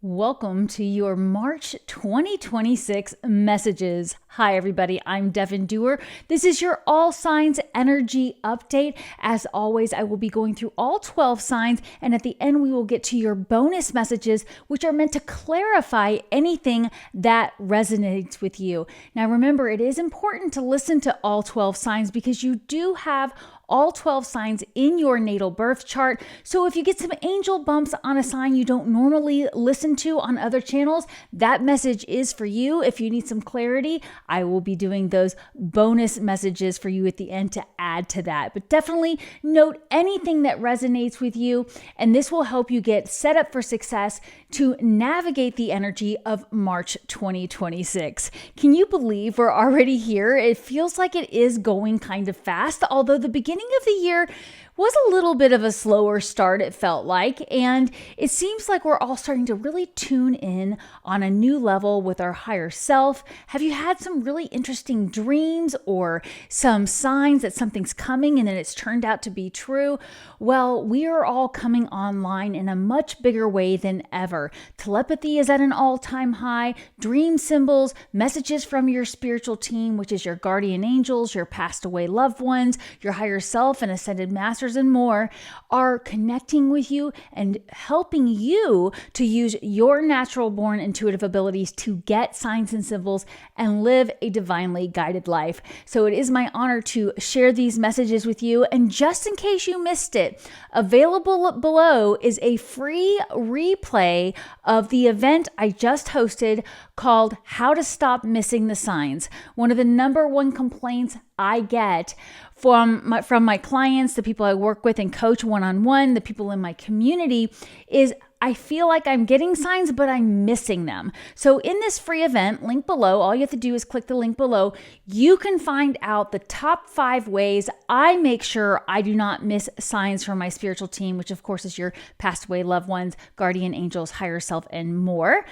Welcome to your March 2026 messages. Hi, everybody. I'm Devin Dewar. This is your all signs energy update. As always, I will be going through all 12 signs, and at the end, we will get to your bonus messages, which are meant to clarify anything that resonates with you. Now, remember, it is important to listen to all 12 signs because you do have all 12 signs in your natal birth chart. So if you get some angel bumps on a sign you don't normally listen to on other channels, that message is for you. If you need some clarity, I will be doing those bonus messages for you at the end to add to that. But definitely note anything that resonates with you, and this will help you get set up for success to navigate the energy of March 2026. Can you believe we're already here? It feels like it is going kind of fast, although the beginning of the year was a little bit of a slower start, it felt like, and it seems like we're all starting to really tune in on a new level with our higher self. Have you had some really interesting dreams or some signs that something's coming and then it's turned out to be true? Well, we are all coming online in a much bigger way than ever. Telepathy is at an all-time high. Dream symbols, messages from your spiritual team, which is your guardian angels, your passed away loved ones, your higher self and ascended masters and more, are connecting with you and helping you to use your natural born intuitive abilities to get signs and symbols and live a divinely guided life. So it is my honor to share these messages with you. And just in case you missed it, available below is a free replay of the event I just hosted called How to Stop Missing the Signs. One of the number one complaints I get from my clients, the people I work with and coach one-on-one, the people in my community, is I feel like I'm getting signs, but I'm missing them. So in this free event, link below, all you have to do is click the link below. You can find out the top 5 ways I make sure I do not miss signs from my spiritual team, which of course is your passed away loved ones, guardian angels, higher self, and more.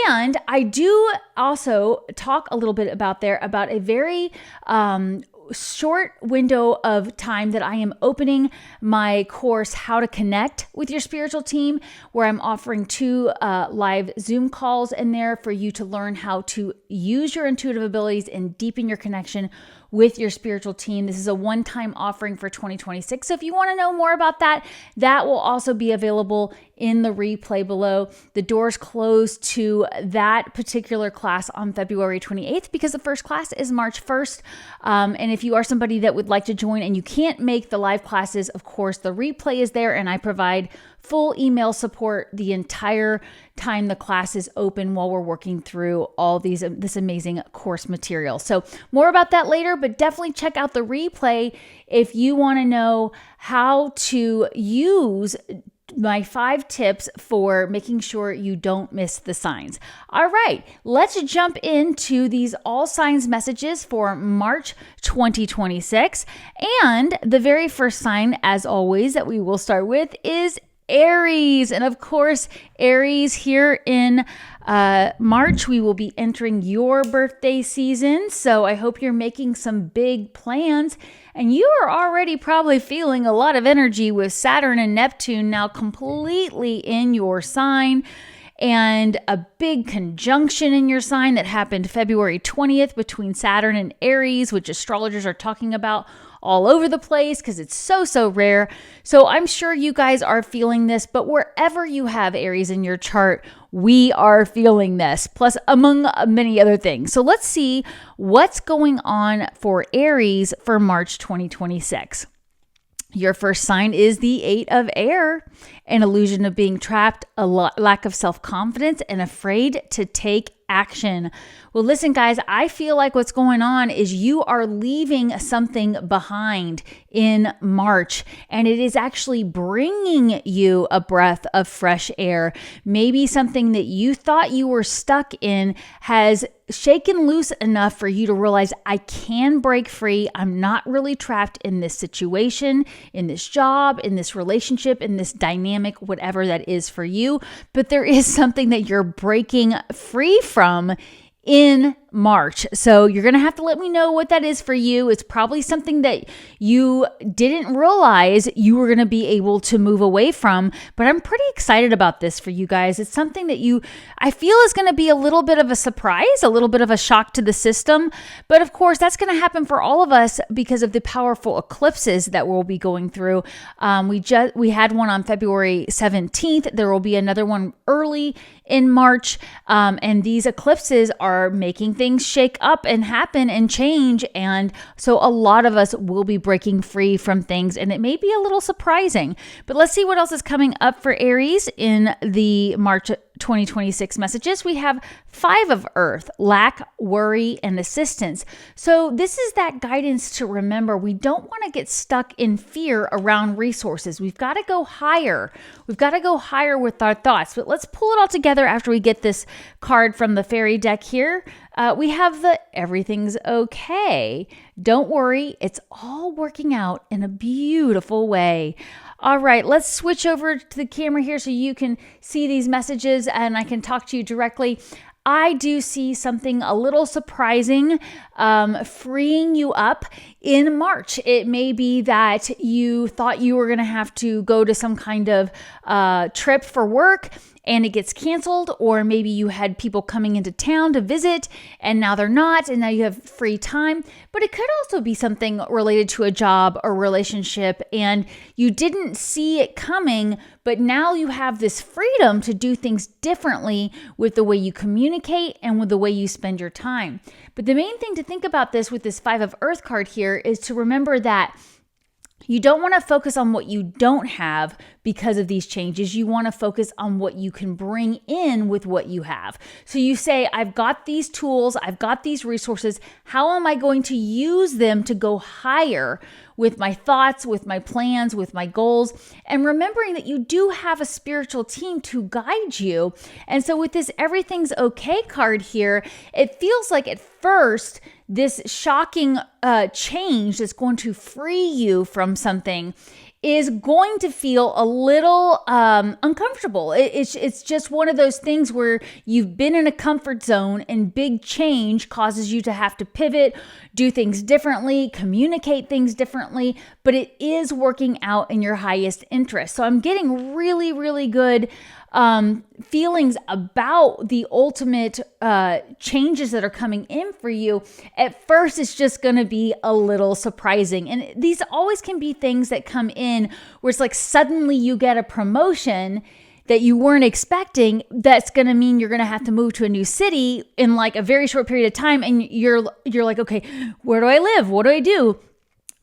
And I do also talk a little bit about a very short window of time that I am opening my course, How to Connect with Your Spiritual Team, where I'm offering 2 live Zoom calls in there for you to learn how to use your intuitive abilities and deepen your connection with your spiritual team. This is a one-time offering for 2026. So if you want to know more about that, that will also be available in the replay below. The doors close to that particular class on February 28th because the first class is March 1st. And if you are somebody that would like to join and you can't make the live classes, of course, the replay is there and I provide full email support the entire time the class is open while we're working through all this amazing course material. So more about that later, but definitely check out the replay if you want to know how to use my 5 tips for making sure you don't miss the signs. All right, let's jump into these all signs messages for March 2026. And the very first sign, as always, that we will start with is Aries. And of course, Aries, here in March, we will be entering your birthday season. So I hope you're making some big plans. And you are already probably feeling a lot of energy with Saturn and Neptune now completely in your sign. And a big conjunction in your sign that happened February 20th between Saturn and Aries, which astrologers are talking about all over the place because it's so rare. So I'm sure you guys are feeling this, but wherever you have Aries in your chart, we are feeling this, plus among many other things. So let's see what's going on for Aries for March 2026. Your first sign is the 8 of Air, an illusion of being trapped, a lack of self-confidence, and afraid to take action. Well, listen, guys, I feel like what's going on is you are leaving something behind in March, and it is actually bringing you a breath of fresh air. Maybe something that you thought you were stuck in has shaken loose enough for you to realize I can break free. I'm not really trapped in this situation, in this job, in this relationship, in this dynamic, whatever that is for you. But there is something that you're breaking free from in March. So you're going to have to let me know what that is for you. It's probably something that you didn't realize you were going to be able to move away from, but I'm pretty excited about this for you guys. It's something that I feel is going to be a little bit of a surprise, a little bit of a shock to the system. But of course, that's going to happen for all of us because of the powerful eclipses that we'll be going through. We had one on February 17th. There will be another one early in March. And these eclipses are making things shake up and happen and change. And so a lot of us will be breaking free from things, and it may be a little surprising. But let's see what else is coming up for Aries in the March 2026 messages. We have 5 of Earth, lack, worry, and assistance. So this is that guidance to remember we don't want to get stuck in fear around resources. We've got to go higher. We've got to go higher with our thoughts. But let's pull it all together after we get this card from the fairy deck here. We have the everything's okay. Don't worry, it's all working out in a beautiful way. All right, let's switch over to the camera here so you can see these messages and I can talk to you directly. I do see something a little surprising freeing you up in March. It may be that you thought you were going to have to go to some kind of trip for work and it gets canceled, or maybe you had people coming into town to visit and now they're not, and now you have free time. But it could also be something related to a job or relationship and you didn't see it coming, but now you have this freedom to do things differently with the way you communicate and with the way you spend your time. But the main thing to think about this with this 5 of Earth card here is to remember that you don't want to focus on what you don't have because of these changes. You want to focus on what you can bring in with what you have. So you say, I've got these tools, I've got these resources. How am I going to use them to go higher with my thoughts, with my plans, with my goals? And remembering that you do have a spiritual team to guide you. And so with this everything's okay card here, it feels like at first, this shocking change that's going to free you from something is going to feel a little uncomfortable. It's just one of those things where you've been in a comfort zone and big change causes you to have to pivot, do things differently, communicate things differently, but it is working out in your highest interest. So I'm getting really, really good feelings about the ultimate changes that are coming in for you. At first, it's just going to be a little surprising. And these always can be things that come in where it's like suddenly you get a promotion that you weren't expecting. That's going to mean you're going to have to move to a new city in like a very short period of time. And you're like, okay, where do I live? What do I do?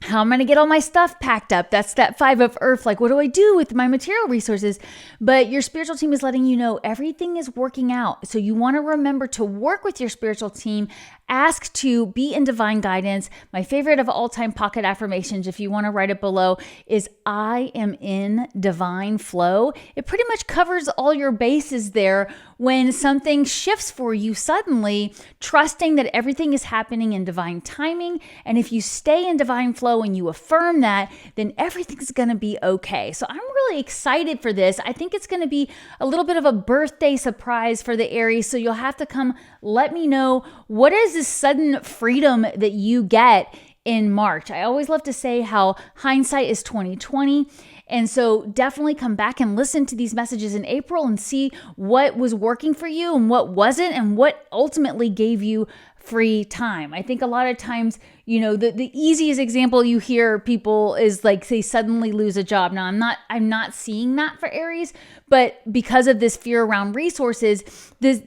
How am I going to get all my stuff packed up? That's that 5 of Earth. Like, what do I do with my material resources? But your spiritual team is letting you know everything is working out. So you want to remember to work with your spiritual team. Ask to be in divine guidance. My favorite of all time pocket affirmations, if you want to write it below, is I am in divine flow. It pretty much covers all your bases there when something shifts for you suddenly, trusting that everything is happening in divine timing. And if you stay in divine flow and you affirm that, then everything's going to be okay. So I'm really excited for this. I think it's going to be a little bit of a birthday surprise for the Aries. So you'll have to come let me know, what is this sudden freedom that you get in March? I always love to say how hindsight is 20/20. And so definitely come back and listen to these messages in April and see what was working for you and what wasn't, and what ultimately gave you free time. I think a lot of times, the easiest example you hear people is like they suddenly lose a job. Now I'm not seeing that for Aries, but because of this fear around resources,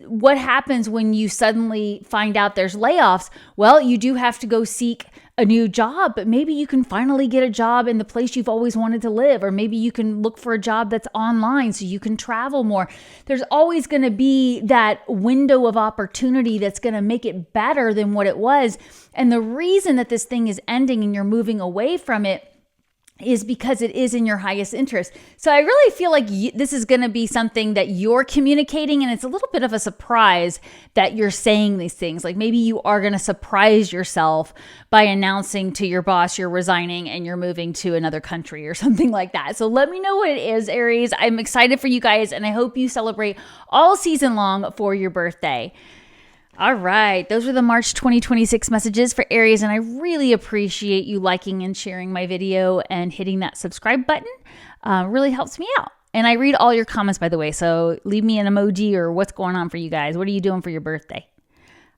what happens when you suddenly find out there's layoffs? Well, you do have to go seek a new job, but maybe you can finally get a job in the place you've always wanted to live, or maybe you can look for a job that's online so you can travel more. There's always going to be that window of opportunity that's going to make it better than what it was. And the reason that this thing is ending and you're moving away from it is because it is in your highest interest. So I really feel like this is going to be something that you're communicating, and it's a little bit of a surprise that you're saying these things. Like maybe you are going to surprise yourself by announcing to your boss you're resigning and you're moving to another country or something like that. So let me know what it is, Aries. I'm excited for you guys, and I hope you celebrate all season long for your birthday. All right. Those are the March 2026 messages for Aries. And I really appreciate you liking and sharing my video and hitting that subscribe button. Really helps me out. And I read all your comments, by the way. So leave me an emoji or what's going on for you guys. What are you doing for your birthday?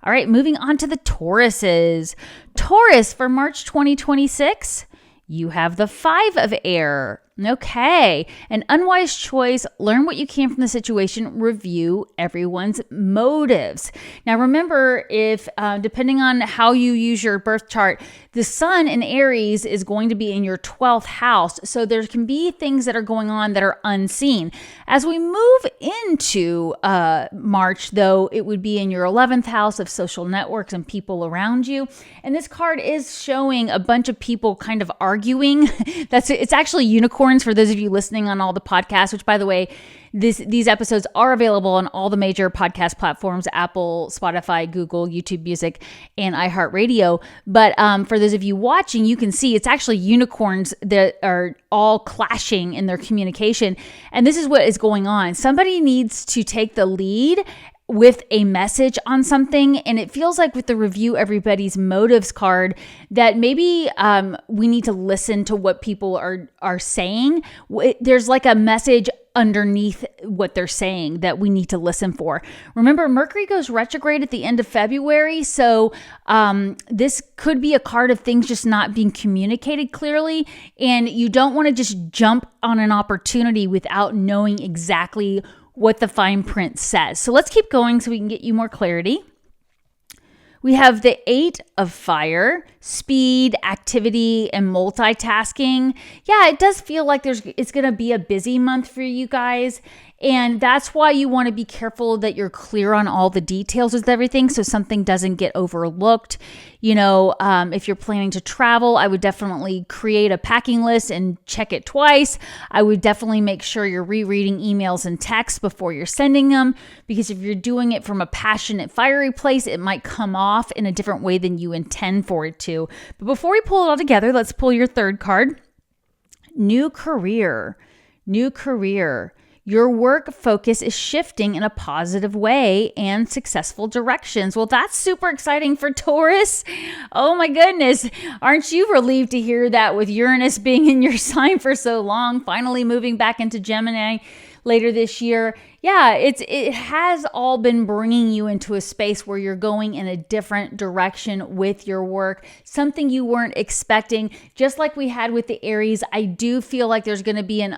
All right. Moving on to the Tauruses. Taurus for March 2026. You have the 5 of air. Okay. An unwise choice. Learn what you can from the situation. Review everyone's motives. Now, remember, if depending on how you use your birth chart, the sun in Aries is going to be in your 12th house. So there can be things that are going on that are unseen. As we move into March, though, it would be in your 11th house of social networks and people around you. And this card is showing a bunch of people kind of arguing. It's actually unicorns for those of you listening on all the podcasts, which, by the way, these episodes are available on all the major podcast platforms: Apple, Spotify, Google, YouTube Music, and iHeartRadio. But for those of you watching, you can see it's actually unicorns that are all clashing in their communication. And this is what is going on. Somebody needs to take the lead with a message on something. And it feels like with the review everybody's motives card that maybe we need to listen to what people are saying. There's like a message underneath what they're saying that we need to listen for. Remember, Mercury goes retrograde at the end of February. So this could be a card of things just not being communicated clearly. And you don't want to just jump on an opportunity without knowing exactly what the fine print says. So let's keep going so we can get you more clarity. We have the 8 of fire, speed, activity, and multitasking. Yeah, it does feel like it's going to be a busy month for you guys. And that's why you want to be careful that you're clear on all the details with everything so something doesn't get overlooked. You know, if you're planning to travel, I would definitely create a packing list and check it twice. I would definitely make sure you're rereading emails and texts before you're sending them, because if you're doing it from a passionate, fiery place, it might come off in a different way than you intend for it to. But before we pull it all together, let's pull your third card. New career. New career. Your work focus is shifting in a positive way and successful directions. Well, that's super exciting for Taurus. Oh my goodness. Aren't you relieved to hear that with Uranus being in your sign for so long, finally moving back into Gemini later this year? Yeah, it has all been bringing you into a space where you're going in a different direction with your work, something you weren't expecting. Just like we had with the Aries, I do feel like there's going to be an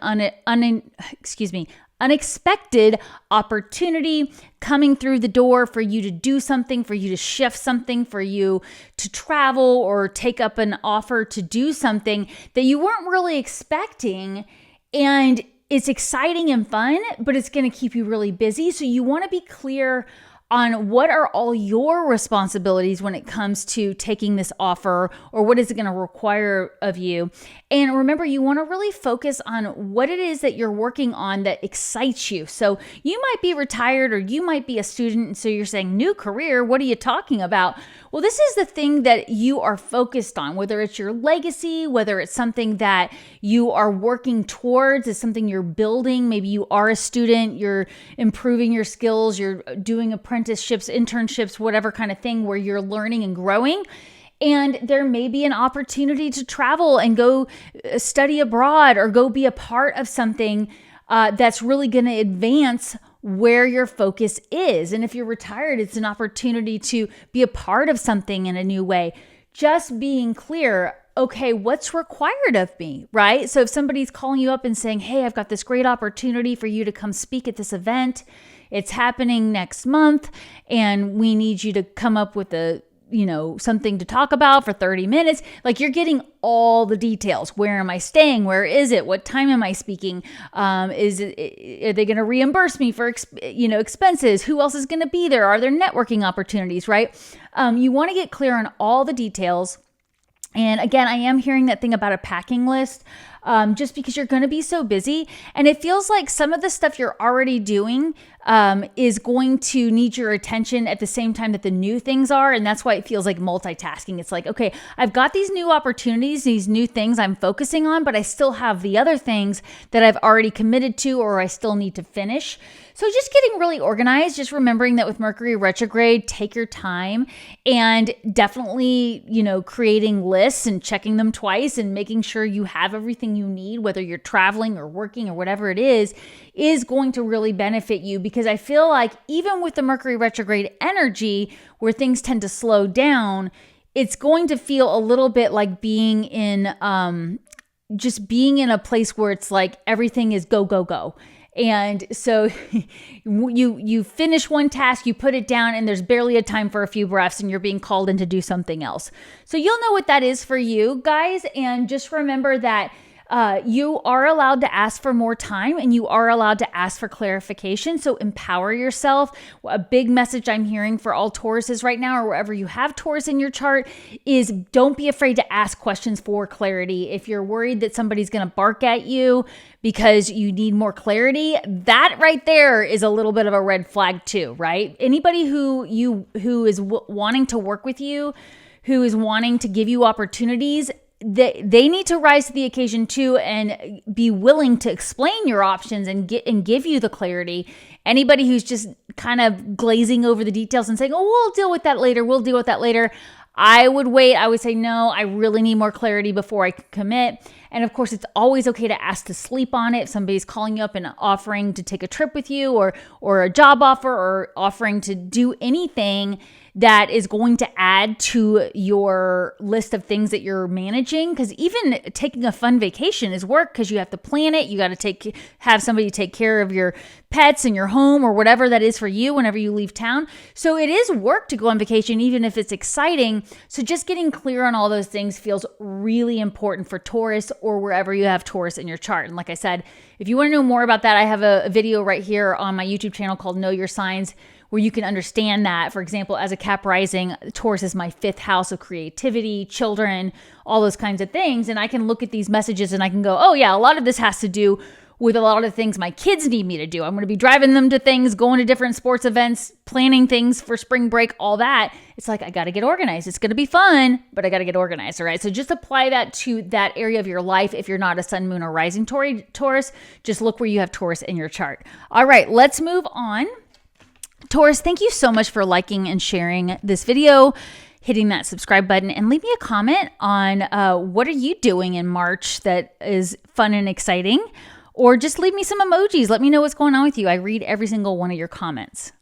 unexpected opportunity coming through the door for you to do something, for you to shift something, for you to travel or take up an offer to do something that you weren't really expecting. And it's exciting and fun, but it's going to keep you really busy. So you want to be clear on what are all your responsibilities when it comes to taking this offer, or what is it going to require of you. And remember, you want to really focus on what it is that you're working on that excites you. So you might be retired or you might be a student. And so you're saying, new career, what are you talking about? Well, this is the thing that you are focused on, whether it's your legacy, whether it's something that you are working towards, it's something you're building. Maybe you are a student, you're improving your skills, you're doing apprenticeships, internships, whatever kind of thing where you're learning and growing. And there may be an opportunity to travel and go study abroad or go be a part of something that's really going to advance where your focus is. And if you're retired, it's an opportunity to be a part of something in a new way. Just being clear, okay, what's required of me, right? So if somebody's calling you up and saying, hey, I've got this great opportunity for you to come speak at this event. It's happening next month and we need you to come up with something to talk about for 30 minutes. Like, you're getting all the details. Where am I staying? Where is it? What time am I speaking? Are they going to reimburse me for, expenses? Who else is going to be there? Are there networking opportunities, right? You want to get clear on all the details. And again, I am hearing that thing about a packing list. just because you're going to be so busy. And it feels like some of the stuff you're already doing is going to need your attention at the same time that the new things are. And that's why it feels like multitasking. It's like, okay, I've got these new opportunities, these new things I'm focusing on, but I still have the other things that I've already committed to or I still need to finish. So just getting really organized, just remembering that with Mercury retrograde, take your time and definitely, creating lists and checking them twice and making sure you have everything you need, whether you're traveling or working or whatever it is going to really benefit you. Because I feel like even with the Mercury retrograde energy where things tend to slow down, it's going to feel a little bit like being in, just being in a place where it's like everything is go, go, go. And so you finish one task, you put it down, and there's barely a time for a few breaths, and you're being called in to do something else. So you'll know what that is for you guys. And just remember that you are allowed to ask for more time and you are allowed to ask for clarification. So empower yourself. A big message I'm hearing for all Tauruses right now, or wherever you have Taurus in your chart, is don't be afraid to ask questions for clarity. If you're worried that somebody's going to bark at you because you need more clarity, that right there is a little bit of a red flag too, right? Anybody who is wanting to work with you, who is wanting to give you opportunities, they need to rise to the occasion too and be willing to explain your options and give you the clarity. Anybody who's just kind of glazing over the details and saying, "Oh, we'll deal with that later," I would wait. I would say, no, I really need more clarity before I commit. And of course, it's always okay to ask to sleep on it. If somebody's calling you up and offering to take a trip with you or a job offer or offering to do anything that is going to add to your list of things that you're managing. Because even taking a fun vacation is work because you have to plan it. You got to have somebody take care of your pets and your home or whatever that is for you whenever you leave town. So it is work to go on vacation, even if it's exciting. So just getting clear on all those things feels really important for Taurus or wherever you have Taurus in your chart. And like I said, if you want to know more about that, I have a video right here on my YouTube channel called Know Your Signs, where you can understand that. For example, as a Cap rising, Taurus is my 5th house of creativity, children, all those kinds of things. And I can look at these messages and I can go, oh yeah, a lot of this has to do with a lot of things my kids need me to do. I'm going to be driving them to things, going to different sports events, planning things for spring break, all that. It's like, I got to get organized. It's going to be fun, but I got to get organized. All right. So just apply that to that area of your life. If you're not a sun, moon, or rising Taurus, just look where you have Taurus in your chart. All right, let's move on. Taurus, thank you so much for liking and sharing this video, hitting that subscribe button, and leave me a comment on what are you doing in March that is fun and exciting, or just leave me some emojis. Let me know what's going on with you. I read every single one of your comments.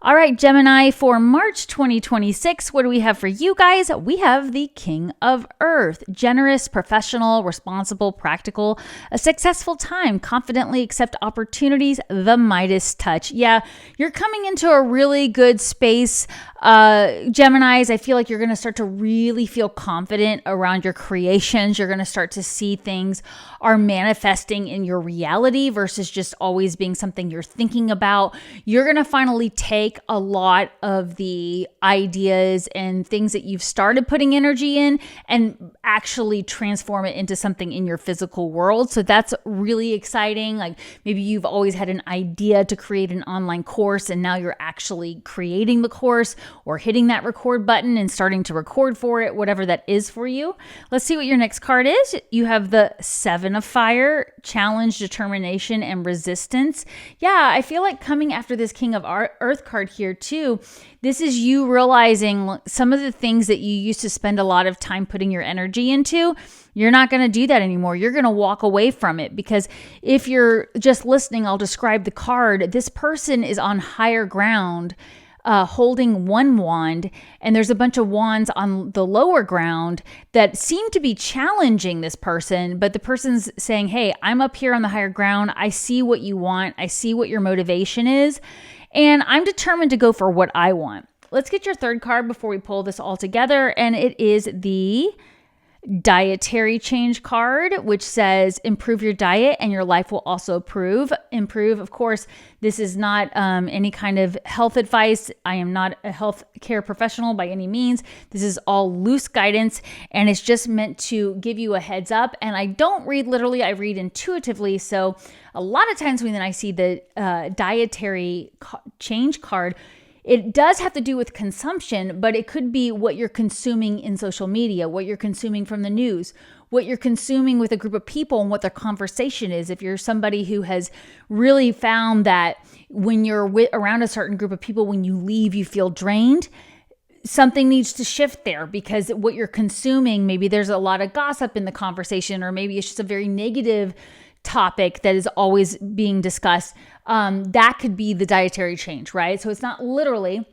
All right, Gemini, for March 2026, what do we have for you guys? We have the King of Earth. Generous, professional, responsible, practical, a successful time, confidently accept opportunities, the Midas touch. Yeah, you're coming into a really good space. Geminis, I feel like you're going to start to really feel confident around your creations. You're going to start to see things are manifesting in your reality versus just always being something you're thinking about. You're going to finally take a lot of the ideas and things that you've started putting energy in and actually transform it into something in your physical world. So that's really exciting. Like maybe you've always had an idea to create an online course and now you're actually creating the course or hitting that record button and starting to record for it, whatever that is for you. Let's see what your next card is. You have the 7 of Fire, challenge, determination, and resistance. Yeah, I feel like coming after this King of Earth card here too, this is you realizing some of the things that you used to spend a lot of time putting your energy into. You're not going to do that anymore. You're going to walk away from it because if you're just listening, I'll describe the card. This person is on higher ground, holding one wand, and there's a bunch of wands on the lower ground that seem to be challenging this person, but the person's saying, hey, I'm up here on the higher ground. I see what you want. I see what your motivation is, and I'm determined to go for what I want. Let's get your third card before we pull this all together, and it is the dietary change card, which says improve your diet and your life will also improve. Of course, this is not any kind of health advice. I am not a health care professional by any means. This is all loose guidance, and it's just meant to give you a heads up. And I don't read literally, I read intuitively. So a lot of times when I see the dietary change card, it does have to do with consumption, but it could be what you're consuming in social media, what you're consuming from the news, what you're consuming with a group of people and what their conversation is. If you're somebody who has really found that when you're around a certain group of people, when you leave, you feel drained, something needs to shift there, because what you're consuming, maybe there's a lot of gossip in the conversation, or maybe it's just a very negative topic that is always being discussed. That could be the dietary change, right? So it's not literally,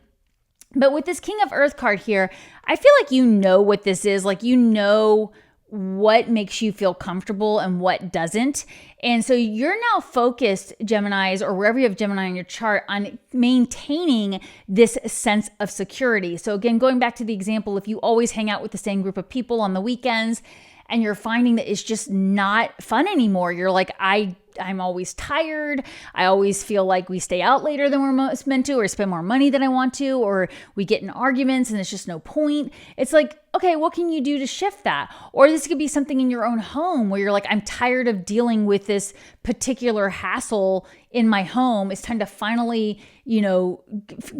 but with this King of Earth card here, I feel like you know what this is. Like, you know what makes you feel comfortable and what doesn't. And so you're now focused, Geminis, or wherever you have Gemini on your chart, on maintaining this sense of security. So again, going back to the example, if you always hang out with the same group of people on the weekends, and you're finding that it's just not fun anymore. You're like, I'm always tired. I always feel like we stay out later than we're meant to, or spend more money than I want to, or we get in arguments and there's just no point. It's like, okay, what can you do to shift that? Or this could be something in your own home where you're like, I'm tired of dealing with this particular hassle in my home. It's time to finally,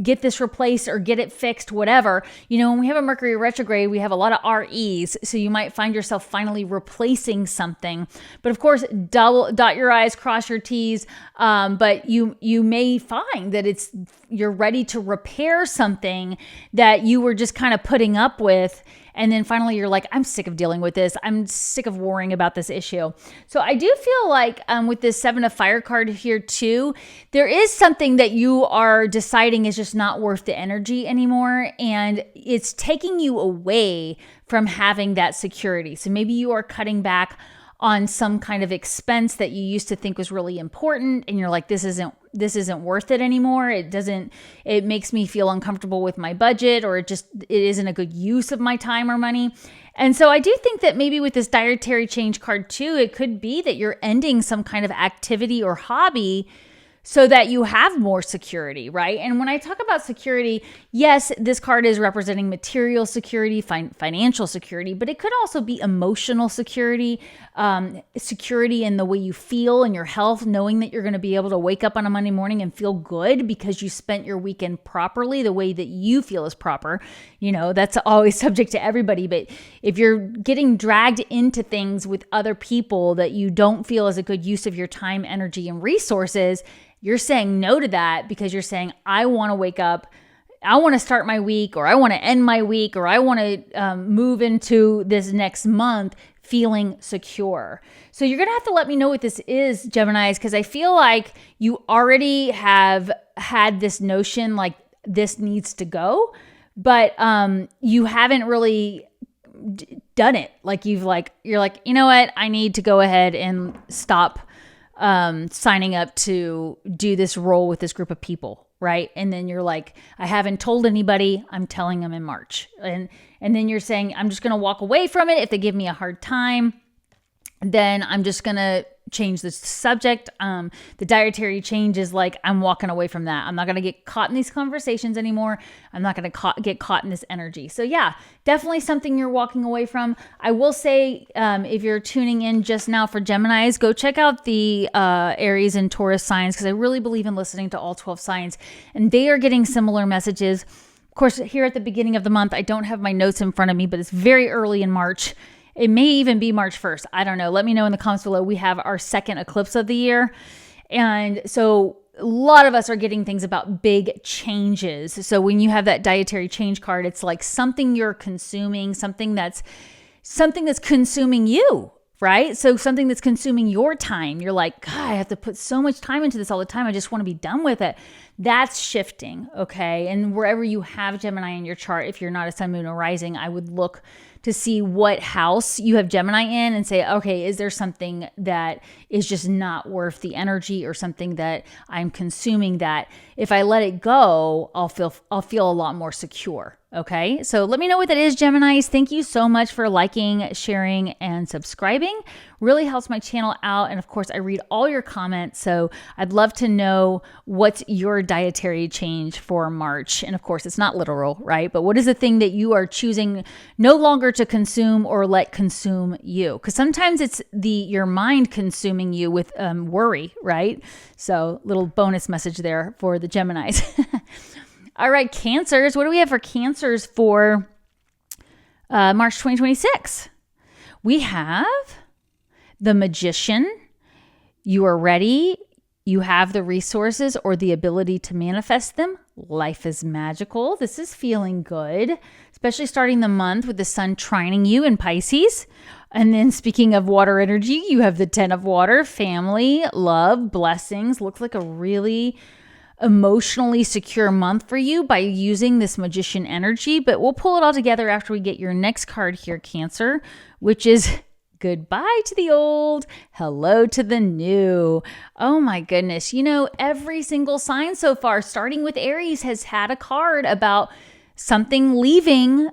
get this replaced or get it fixed, whatever. When we have a Mercury retrograde, we have a lot of REs. So you might find yourself finally replacing something. But of course, dot your I's, cross your T's. But you may find that you're ready to repair something that you were just kind of putting up with. And then finally you're like, I'm sick of dealing with this. I'm sick of worrying about this issue. So I do feel like with this 7 of Fire card here too, there is something that you are deciding is just not worth the energy anymore. And it's taking you away from having that security. So maybe you are cutting back on some kind of expense that you used to think was really important, and you're like, this isn't worth it anymore. It makes me feel uncomfortable with my budget, or it isn't a good use of my time or money. And so I do think that maybe with this dietary change card too, it could be that you're ending some kind of activity or hobby so that you have more security, right? And when I talk about security, yes, this card is representing material security, financial security, but it could also be emotional security, security in the way you feel and your health, knowing that you're going to be able to wake up on a Monday morning and feel good because you spent your weekend properly, the way that you feel is proper. That's always subject to everybody. But if you're getting dragged into things with other people that you don't feel is a good use of your time, energy, and resources, you're saying no to that because you're saying, I want to wake up, I want to start my week, or I want to end my week, or I want to move into this next month feeling secure. So you're going to have to let me know what this is, Geminis, because I feel like you already have had this notion like this needs to go, but you haven't really done it. Like you're like, you know what? I need to go ahead and stop signing up to do this role with this group of people, right? And then you're like, I haven't told anybody, I'm telling them in March. And then you're saying, I'm just going to walk away from it. If they give me a hard time, then I'm just going to change the subject. The dietary change is like, I'm walking away from that. I'm not going to get caught in these conversations anymore. I'm not going to get caught in this energy. So yeah, definitely something you're walking away from. I will say, if you're tuning in just now for Geminis, go check out the Aries and Taurus signs, because I really believe in listening to all 12 signs, and they are getting similar messages. Of course, here at the beginning of the month, I don't have my notes in front of me, but it's very early in March. It may even be March 1st. I don't know. Let me know in the comments below. We have our second eclipse of the year. And so a lot of us are getting things about big changes. So when you have that dietary change card, it's like something you're consuming, something that's consuming you, right? So something that's consuming your time. You're like, God, I have to put so much time into this all the time. I just want to be done with it. That's shifting, okay? And wherever you have Gemini in your chart, if you're not a sun, moon, or rising, I would look to see what house you have Gemini in and say, okay, is there something that is just not worth the energy, or something that I'm consuming that if I let it go, I'll feel a lot more secure. Okay, so let me know what that is, Geminis. Thank you so much for liking, sharing, and subscribing. Really helps my channel out. And of course, I read all your comments. So I'd love to know what's your dietary change for March. And of course, it's not literal, right? But what is the thing that you are choosing no longer to consume or let consume you? Because sometimes it's your mind consuming you with worry, right? So little bonus message there for the Geminis. All right, Cancers. What do we have for Cancers for March 2026? We have the Magician. You are ready. You have the resources or the ability to manifest them. Life is magical. This is feeling good, especially starting the month with the sun trining you in Pisces. And then speaking of water energy, you have the 10 of water, family, love, blessings. Looks like a really emotionally secure month for you by using this Magician energy, but we'll pull it all together after we get your next card here, Cancer, which is goodbye to the old, hello to the new. Oh my goodness. You know, every single sign so far, starting with Aries, has had a card about something leaving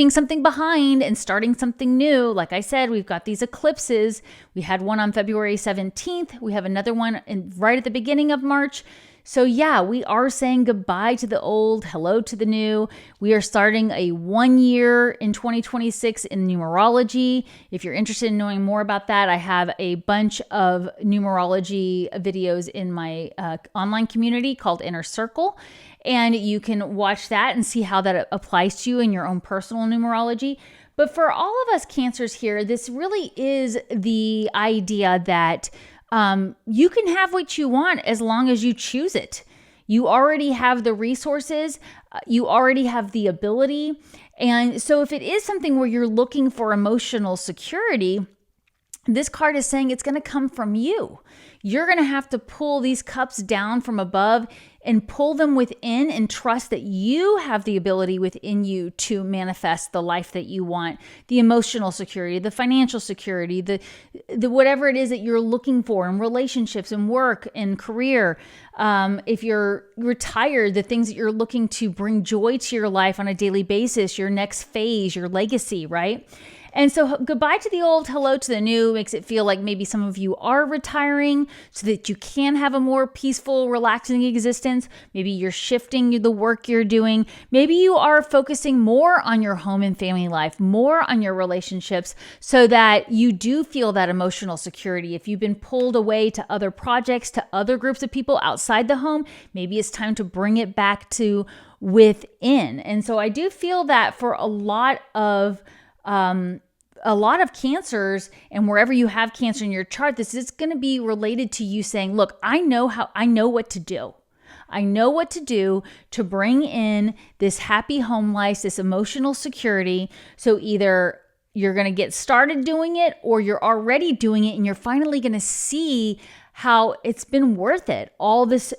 something behind and starting something new. Like I said, we've got these eclipses. We had one on February 17th. We have another one right at the beginning of March. So yeah, we are saying goodbye to the old, hello to the new. We are starting a 1 year in 2026 in numerology. If you're interested in knowing more about that, I have a bunch of numerology videos in my online community called Inner Circle. And you can watch that and see how that applies to you in your own personal numerology. But for all of us Cancers here, this really is the idea that you can have what you want as long as you choose it. You already have the resources. You already have the ability. And so if it is something where you're looking for emotional security, this card is saying it's going to come from you. You're going to have to pull these cups down from above and pull them within and trust that you have the ability within you to manifest the life that you want, the emotional security, the financial security, the whatever it is that you're looking for in relationships and work and career. If you're retired, the things that you're looking to bring joy to your life on a daily basis, your next phase, your legacy, right? And so goodbye to the old, hello to the new makes it feel like maybe some of you are retiring so that you can have a more peaceful, relaxing existence. Maybe you're shifting the work you're doing. Maybe you are focusing more on your home and family life, more on your relationships so that you do feel that emotional security. If you've been pulled away to other projects, to other groups of people outside the home, maybe it's time to bring it back to within. And so I do feel that for a lot of Cancers, and wherever you have Cancer in your chart, this is going to be related to you saying, look, I know what to do. I know what to do to bring in this happy home life, this emotional security. So either you're going to get started doing it or you're already doing it and you're finally going to see how it's been worth it. All this,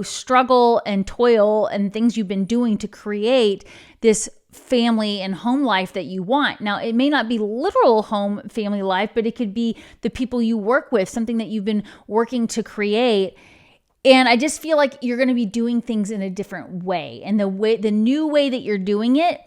struggle and toil and things you've been doing to create this family and home life that you want. Now, it may not be literal home family life, but it could be the people you work with, something that you've been working to create. And I just feel like you're going to be doing things in a different way. And the new way that you're doing it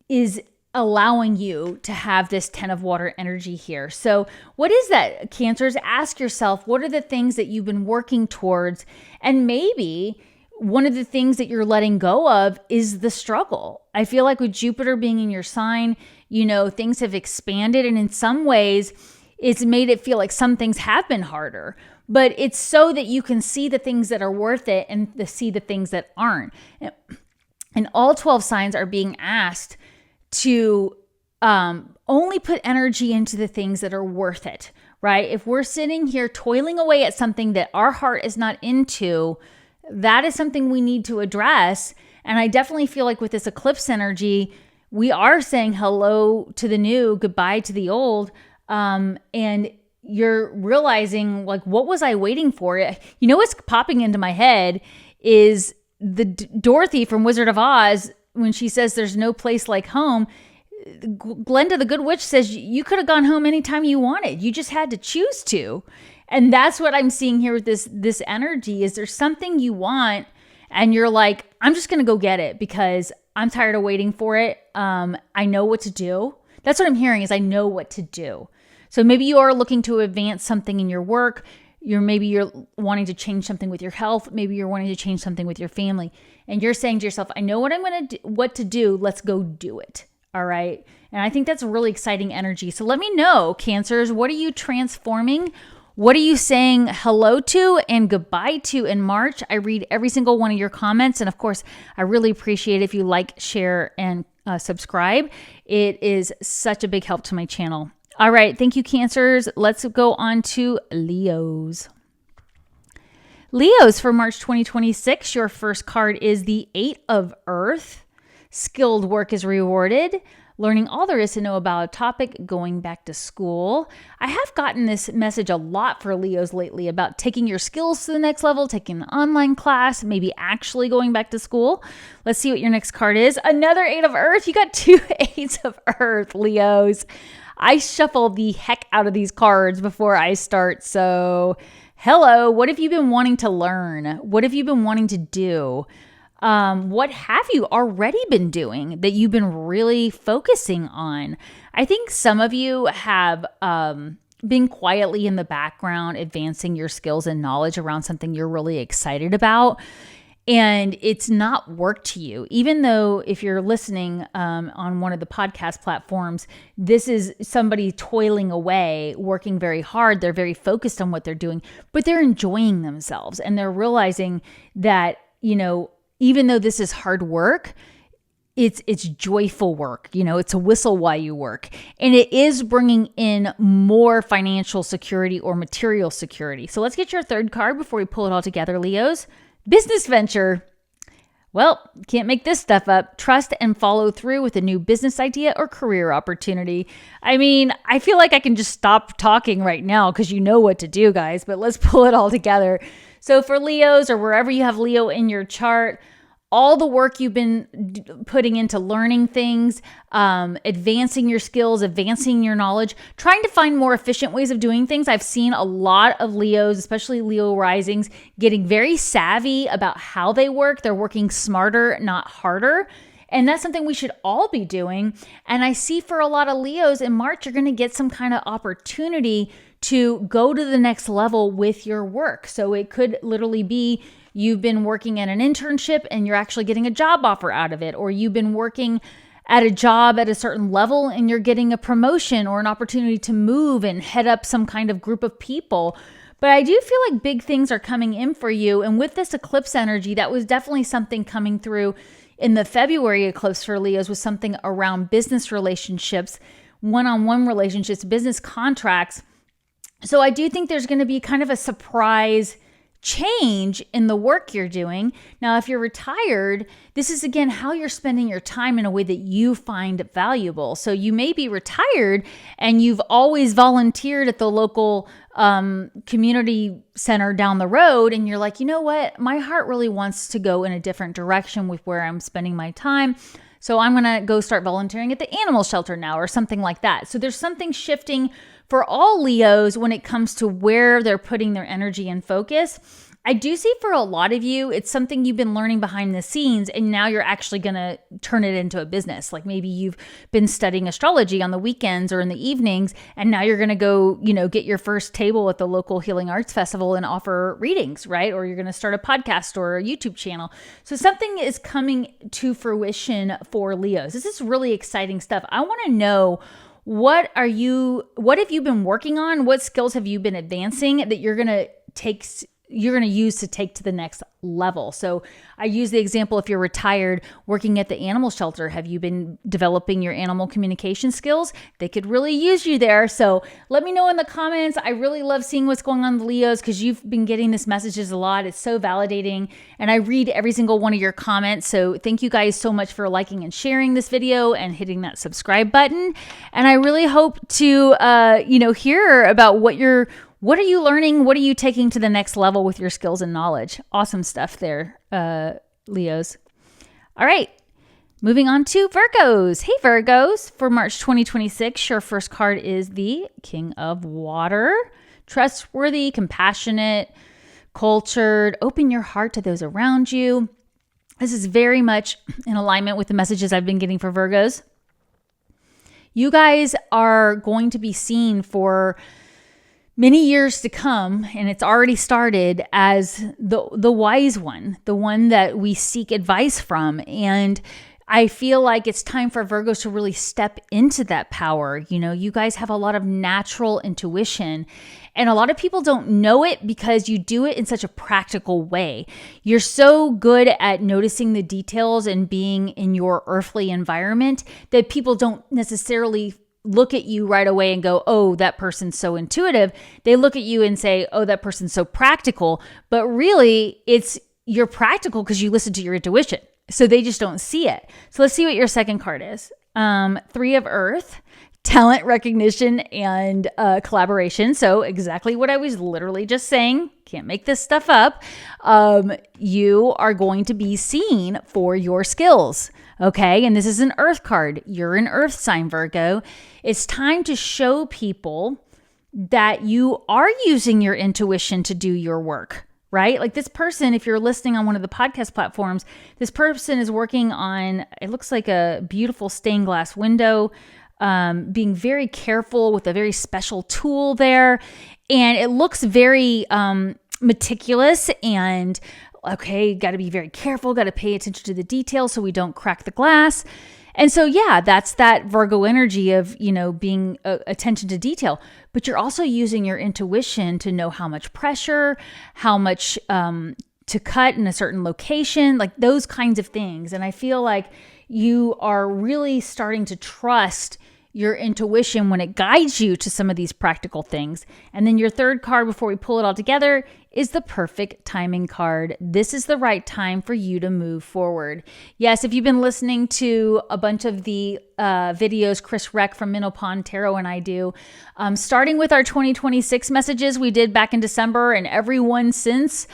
is allowing you to have this 10 of water energy here. So what is that, Cancers? Ask yourself, what are the things that you've been working towards? And maybe one of the things that you're letting go of is the struggle. I feel like with Jupiter being in your sign, things have expanded. And in some ways, it's made it feel like some things have been harder. But it's so that you can see the things that are worth it and see the things that aren't. And all 12 signs are being asked to only put energy into the things that are worth it, right? If we're sitting here toiling away at something that our heart is not into, that is something we need to address. And I definitely feel like with this eclipse energy, we are saying hello to the new, goodbye to the old. And you're realizing, like, what was I waiting for? What's popping into my head is Dorothy from Wizard of Oz, when she says there's no place like home, Glenda the Good Witch says you could have gone home anytime you wanted. You just had to choose to. And that's what I'm seeing here with this energy. Is there something you want and you're like, I'm just going to go get it because I'm tired of waiting for it. I know what to do. That's what I'm hearing is I know what to do. So maybe you are looking to advance something in your work. Maybe you're wanting to change something with your health. Maybe you're wanting to change something with your family. And you're saying to yourself, I know what to do. Let's go do it. All right. And I think that's really exciting energy. So let me know, Cancers, what are you transforming? What are you saying hello to and goodbye to in March? I read every single one of your comments. And of course, I really appreciate it if you like, share, and subscribe. It is such a big help to my channel. All right. Thank you, Cancers. Let's go on to Leos. Leos for March 2026. Your first card is the 8 of Earth. Skilled work is rewarded. Learning all there is to know about a topic, going back to school. I have gotten this message a lot for Leos lately about taking your skills to the next level, taking an online class, maybe actually going back to school. Let's see what your next card is. Another 8 of Earth. You got 2 8s of Earth, Leos. I shuffle the heck out of these cards before I start. So, hello, what have you been wanting to learn? What have you been wanting to do? What have you already been doing that you've been really focusing on? I think some of you have been quietly in the background advancing your skills and knowledge around something you're really excited about. And it's not work to you, even though if you're listening on one of the podcast platforms, this is somebody toiling away, working very hard. They're very focused on what they're doing, but they're enjoying themselves. And they're realizing that, even though this is hard work, it's joyful work. It's a whistle while you work. And it is bringing in more financial security or material security. So let's get your third card before we pull it all together, Leos. Business venture. Well, can't make this stuff up. Trust and follow through with a new business idea or career opportunity. I mean, I feel like I can just stop talking right now because you know what to do, guys, but let's pull it all together. So for Leos or wherever you have Leo in your chart, all the work you've been putting into learning things, advancing your skills, advancing your knowledge, trying to find more efficient ways of doing things. I've seen a lot of Leos, especially Leo risings, getting very savvy about how they work. They're working smarter, not harder. And that's something we should all be doing. And I see for a lot of Leos in March, you're going to get some kind of opportunity to go to the next level with your work. So it could literally be you've been working at an internship and you're actually getting a job offer out of it, or you've been working at a job at a certain level and you're getting a promotion or an opportunity to move and head up some kind of group of people. But I do feel like big things are coming in for you. And with this eclipse energy, that was definitely something coming through in the February eclipse for Leos, was something around business relationships, one-on-one relationships, business contracts. So I do think there's going to be kind of a surprise change in the work you're doing. Now, if you're retired, this is again how you're spending your time in a way that you find valuable. So you may be retired and you've always volunteered at the local community center down the road. And you're like, you know what? My heart really wants to go in a different direction with where I'm spending my time. So I'm going to go start volunteering at the animal shelter now or something like that. So there's something shifting for all Leos when it comes to where they're putting their energy and focus. I do see for a lot of you, it's something you've been learning behind the scenes and now you're actually going to turn it into a business. Like maybe you've been studying astrology on the weekends or in the evenings, and now you're going to go, get your first table at the local Healing Arts Festival and offer readings, right? Or you're going to start a podcast or a YouTube channel. So something is coming to fruition for Leos. This is really exciting stuff. I want to know, what have you been working on? What skills have you been advancing that you're going to use to take to the next level? So I use the example, if you're retired working at the animal shelter, have you been developing your animal communication skills? They could really use you there. So let me know in the comments. I really love seeing what's going on with Leos because you've been getting this messages a lot. It's so validating. And I read every single one of your comments. So thank you guys so much for liking and sharing this video and hitting that subscribe button. And I really hope to, hear about what are you learning? What are you taking to the next level with your skills and knowledge? Awesome stuff there. Leos. All right. Moving on to Virgos. Hey, Virgos. For March 2026, your first card is the King of Water. Trustworthy, compassionate, cultured. Open your heart to those around you. This is very much in alignment with the messages I've been getting for Virgos. You guys are going to be seen for many years to come, and it's already started, as the wise one, the one that we seek advice from. And I feel like it's time for Virgos to really step into that power. You know, you guys have a lot of natural intuition, and a lot of people don't know it because you do it in such a practical way. You're so good at noticing the details and being in your earthly environment that people don't necessarily look at you right away and go, oh, that person's so intuitive. They look at you and say, oh, that person's so practical. But really, you're practical because you listen to your intuition. So they just don't see it. So let's see what your second card is. 3 of Earth, talent, recognition, and collaboration. So exactly what I was literally just saying. Can't make this stuff up. You are going to be seen for your skills. Okay. And this is an Earth card. You're an Earth sign, Virgo. It's time to show people that you are using your intuition to do your work. Right? Like this person, if you're listening on one of the podcast platforms, this person is working on, it looks like a beautiful stained glass window, being very careful with a very special tool there. And it looks very meticulous and, okay, got to be very careful, got to pay attention to the details so we don't crack the glass. And so, yeah, that's that Virgo energy of, you know, being attention to detail. But you're also using your intuition to know how much pressure, how much to cut in a certain location, like those kinds of things. And I feel like you are really starting to trust your intuition when it guides you to some of these practical things. And then your third card, before we pull it all together, is the perfect timing card. This is the right time for you to move forward. Yes, if you've been listening to a bunch of the videos Chris Reck from Minnow Pond Tarot and I do, starting with our 2026 messages we did back in December, and everyone since,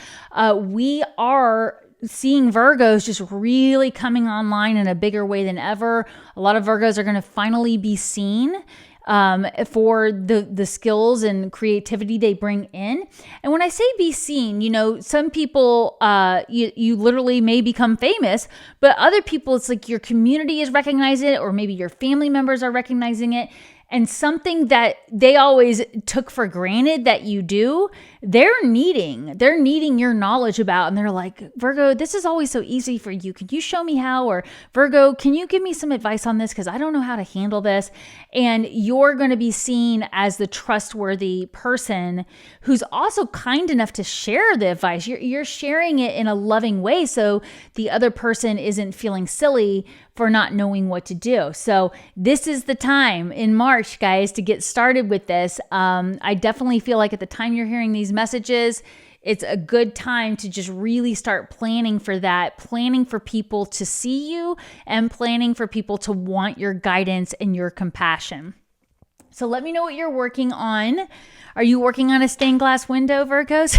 we are seeing Virgos just really coming online in a bigger way than ever. A lot of Virgos are going to finally be seen for the skills and creativity they bring in. And when I say be seen, you know, some people, you literally may become famous, but other people, it's like your community is recognizing it, or maybe your family members are recognizing it. And something that they always took for granted that you do, they're needing your knowledge about. And they're like, Virgo, this is always so easy for you. Can you show me how? Or Virgo, can you give me some advice on this? Because I don't know how to handle this. And you're going to be seen as the trustworthy person who's also kind enough to share the advice. You're sharing it in a loving way, so the other person isn't feeling silly for not knowing what to do. So this is the time in March, guys, to get started with this. I definitely feel like at the time you're hearing these messages, it's a good time to just really start planning for that, planning for people to see you, and planning for people to want your guidance and your compassion. So let me know what you're working on. Are you working on a stained glass window, Virgos?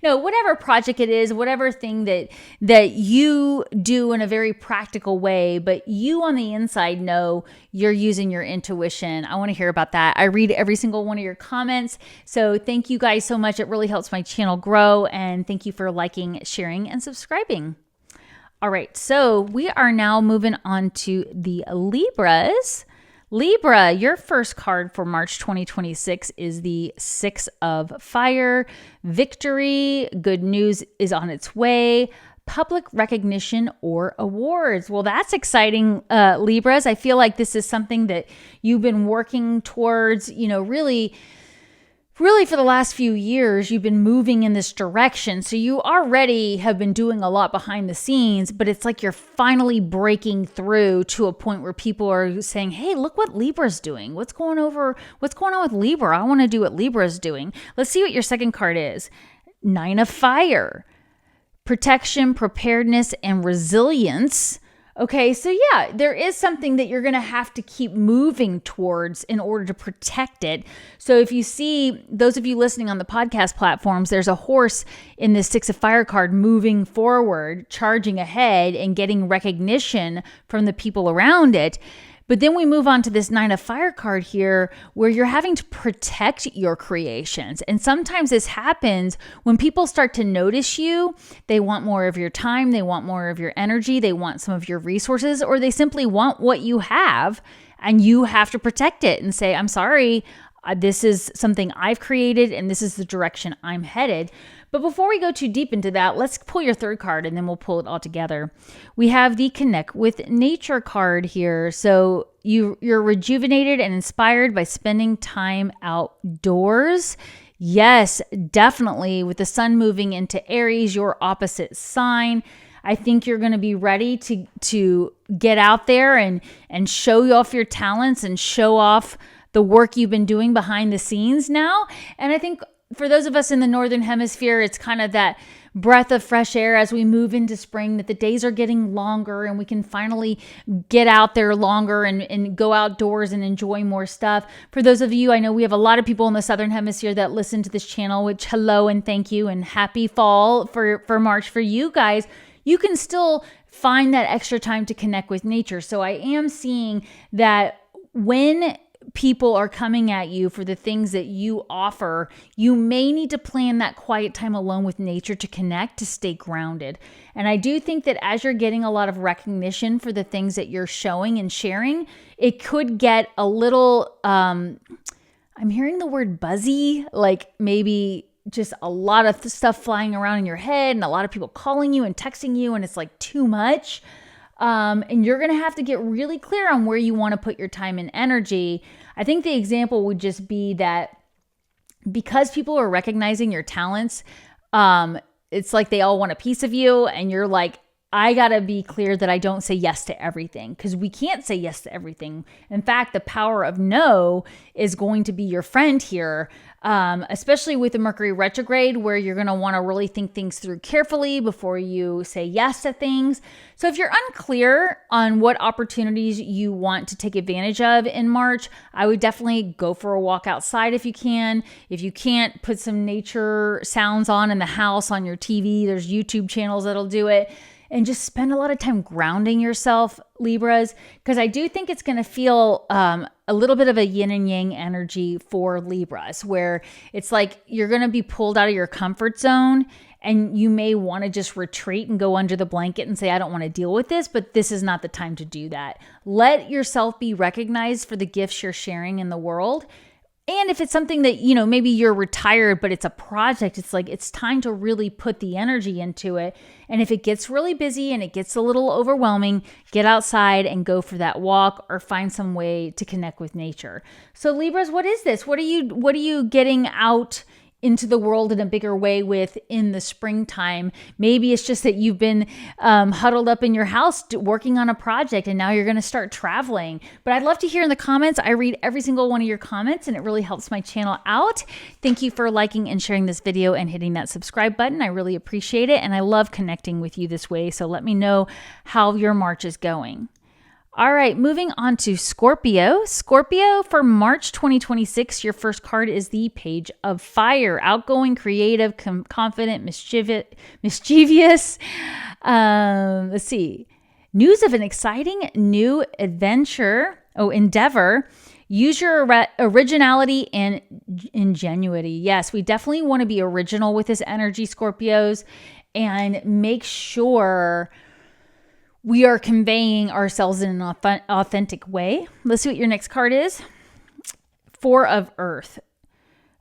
No, whatever project it is, whatever thing that you do in a very practical way, but you on the inside know you're using your intuition. I want to hear about that. I read every single one of your comments. So thank you guys so much. It really helps my channel grow. And thank you for liking, sharing, and subscribing. All right, so we are now moving on to the Libras. Libra, your first card for March 2026 is the 6 of Fire. Victory, good news is on its way. Public recognition or awards. Well, that's exciting, Libras. I feel like this is something that you've been working towards, you know, really for the last few years. You've been moving in this direction. So you already have been doing a lot behind the scenes, but it's like you're finally breaking through to a point where people are saying, hey, look what Libra's doing. What's going on with Libra? I want to do what Libra's doing. Let's see what your second card is. 9 of Fire. Protection, preparedness, and resilience. Okay, so yeah, there is something that you're going to have to keep moving towards in order to protect it. So if you see, those of you listening on the podcast platforms, there's a horse in this Six of Fire card moving forward, charging ahead and getting recognition from the people around it. But then we move on to this Nine of Fire card here where you're having to protect your creations. And sometimes this happens when people start to notice you. They want more of your time. They want more of your energy. They want some of your resources, or they simply want what you have, and you have to protect it and say, I'm sorry, this is something I've created and this is the direction I'm headed. But before we go too deep into that, let's pull your third card and then we'll pull it all together. We have the Connect with Nature card here. So you're rejuvenated and inspired by spending time outdoors. Yes, definitely. With the sun moving into Aries, your opposite sign, I think you're going to be ready to get out there and show off your talents and show off the work you've been doing behind the scenes now. And I think for those of us in the Northern Hemisphere, it's kind of that breath of fresh air as we move into spring, that the days are getting longer and we can finally get out there longer and go outdoors and enjoy more stuff. For those of you, I know we have a lot of people in the Southern Hemisphere that listen to this channel, which hello and thank you and happy fall for March for you guys. You can still find that extra time to connect with nature. So I am seeing that when people are coming at you for the things that you offer, you may need to plan that quiet time alone with nature to connect, to stay grounded. And I do think that as you're getting a lot of recognition for the things that you're showing and sharing, it could get a little, I'm hearing the word buzzy, like maybe just a lot of stuff flying around in your head and a lot of people calling you and texting you, and it's like too much. And you're going to have to get really clear on where you want to put your time and energy. I think the example would just be that because people are recognizing your talents, it's like they all want a piece of you, and you're like, I got to be clear that I don't say yes to everything, because we can't say yes to everything. In fact, the power of no is going to be your friend here, especially with the Mercury retrograde, where you're going to want to really think things through carefully before you say yes to things. So if you're unclear on what opportunities you want to take advantage of in March, I would definitely go for a walk outside if you can. If you can't, put some nature sounds on in the house on your TV. There's YouTube channels that'll do it. And just spend a lot of time grounding yourself, Libras, because I do think it's going to feel a little bit of a yin and yang energy for Libras, where it's like you're going to be pulled out of your comfort zone and you may want to just retreat and go under the blanket and say, I don't want to deal with this, but this is not the time to do that. Let yourself be recognized for the gifts you're sharing in the world. And if it's something that, maybe you're retired, but it's a project, it's like it's time to really put the energy into it. And if it gets really busy and it gets a little overwhelming, get outside and go for that walk or find some way to connect with nature. So Libras, what is this? What are you getting out into the world in a bigger way with in the springtime? Maybe it's just that you've been huddled up in your house working on a project and now you're going to start traveling. But I'd love to hear in the comments. I read every single one of your comments and it really helps my channel out. Thank you for liking and sharing this video and hitting that subscribe button. I really appreciate it. And I love connecting with you this way. So let me know how your March is going. All right, moving on to Scorpio. Scorpio, for March 2026, your first card is the Page of Fire. Outgoing, creative, confident, mischievous. Let's see. News of an exciting new endeavor. Use your originality and ingenuity. Yes, we definitely want to be original with this energy, Scorpios, and make sure we are conveying ourselves in an authentic way. Let's see what your next card is. Four of Earth.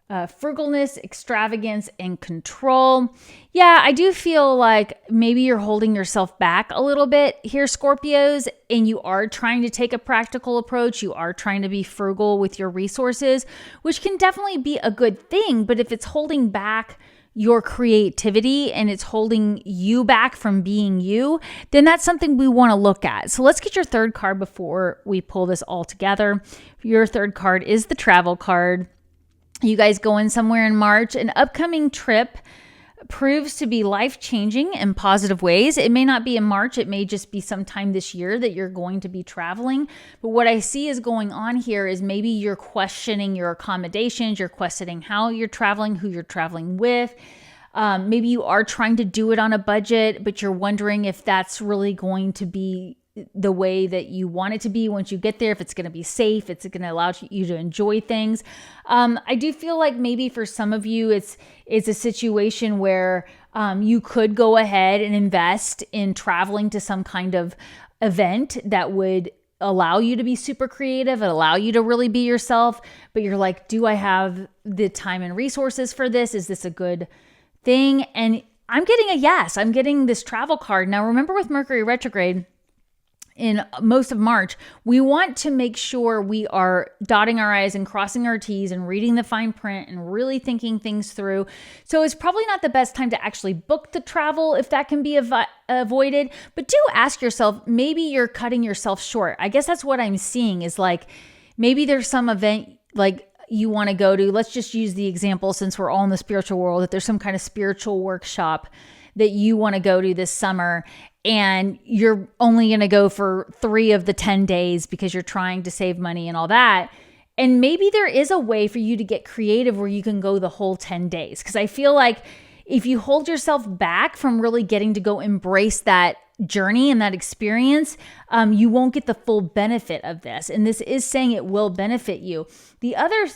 Frugalness, extravagance, and control. Yeah, I do feel like maybe you're holding yourself back a little bit here, Scorpios, and you are trying to take a practical approach. You are trying to be frugal with your resources, which can definitely be a good thing. But if it's holding back your creativity and it's holding you back from being you, then that's something we want to look at. So let's get your third card before we pull this all together. Your third card is the travel card. You guys going somewhere in March, an upcoming trip, proves to be life-changing in positive ways. It may not be in March. It may just be sometime this year that you're going to be traveling. But what I see is going on here is maybe you're questioning your accommodations. You're questioning how you're traveling, who you're traveling with. Maybe you are trying to do it on a budget, but you're wondering if that's really going to be the way that you want it to be once you get there, if it's going to be safe, it's going to allow you to enjoy things. I do feel like maybe for some of you, it's a situation where you could go ahead and invest in traveling to some kind of event that would allow you to be super creative and allow you to really be yourself. But you're like, do I have the time and resources for this? Is this a good thing? And I'm getting a yes. I'm getting this travel card. Now, remember with Mercury retrograde, in most of March, we want to make sure we are dotting our I's and crossing our T's and reading the fine print and really thinking things through. So it's probably not the best time to actually book the travel if that can be avoided. But do ask yourself, maybe you're cutting yourself short. I guess that's what I'm seeing is like, maybe there's some event like you want to go to. Let's just use the example, since we're all in the spiritual world, that there's some kind of spiritual workshop that you want to go to this summer, and you're only going to go for 3 of the 10 days because you're trying to save money and all that. And maybe there is a way for you to get creative where you can go the whole 10 days. Because I feel like if you hold yourself back from really getting to go embrace that journey and that experience, you won't get the full benefit of this. And this is saying it will benefit you. The other,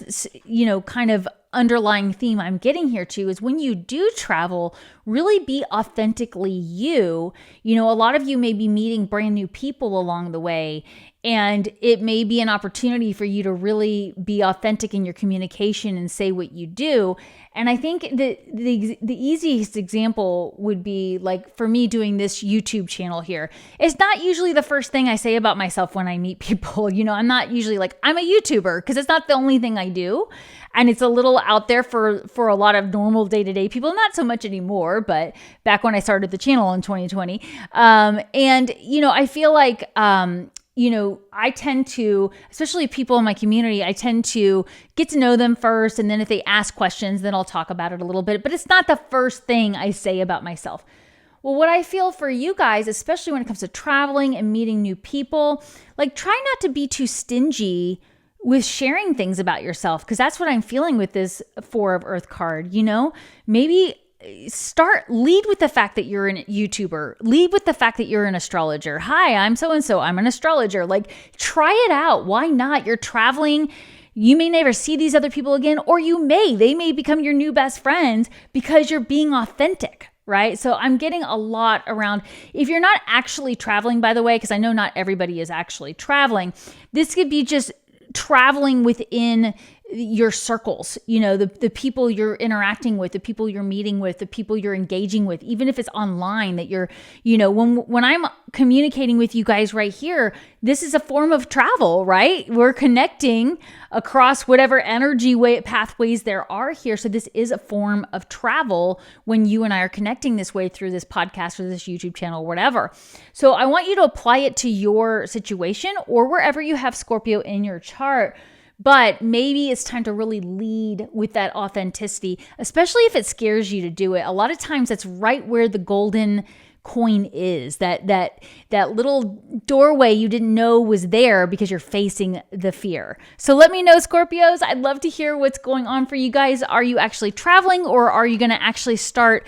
kind of underlying theme I'm getting here too is when you do travel, really be authentically you. A lot of you may be meeting brand new people along the way, and it may be an opportunity for you to really be authentic in your communication and say what you do. And I think that the easiest example would be like for me doing this YouTube channel here. It's not usually the first thing I say about myself when I meet people. I'm not usually like, I'm a YouTuber, because it's not the only thing I do. And it's a little out there for a lot of normal day-to-day people, not so much anymore, but back when I started the channel in 2020. I feel like, I tend to, especially people in my community, I tend to get to know them first. And then if they ask questions, then I'll talk about it a little bit. But it's not the first thing I say about myself. Well, what I feel for you guys, especially when it comes to traveling and meeting new people, like try not to be too stingy with sharing things about yourself, because that's what I'm feeling with this 4 of Earth card. Maybe lead with the fact that you're a YouTuber, lead with the fact that you're an astrologer. Hi, I'm so-and-so, I'm an astrologer. Like, try it out. Why not? You're traveling. You may never see these other people again, or they may become your new best friends because you're being authentic, right? So I'm getting a lot around, if you're not actually traveling, by the way, because I know not everybody is actually traveling, this could be just traveling within your circles, the people you're interacting with, the people you're meeting with, the people you're engaging with, even if it's online that you're, when I'm communicating with you guys right here, this is a form of travel, right? We're connecting across whatever energy pathways there are here. So this is a form of travel when you and I are connecting this way through this podcast or this YouTube channel, whatever. So I want you to apply it to your situation or wherever you have Scorpio in your chart. But maybe it's time to really lead with that authenticity, especially if it scares you to do it. A lot of times that's right where the golden coin is, that little doorway you didn't know was there because you're facing the fear. So let me know, Scorpios. I'd love to hear what's going on for you guys. Are you actually traveling, or are you going to actually start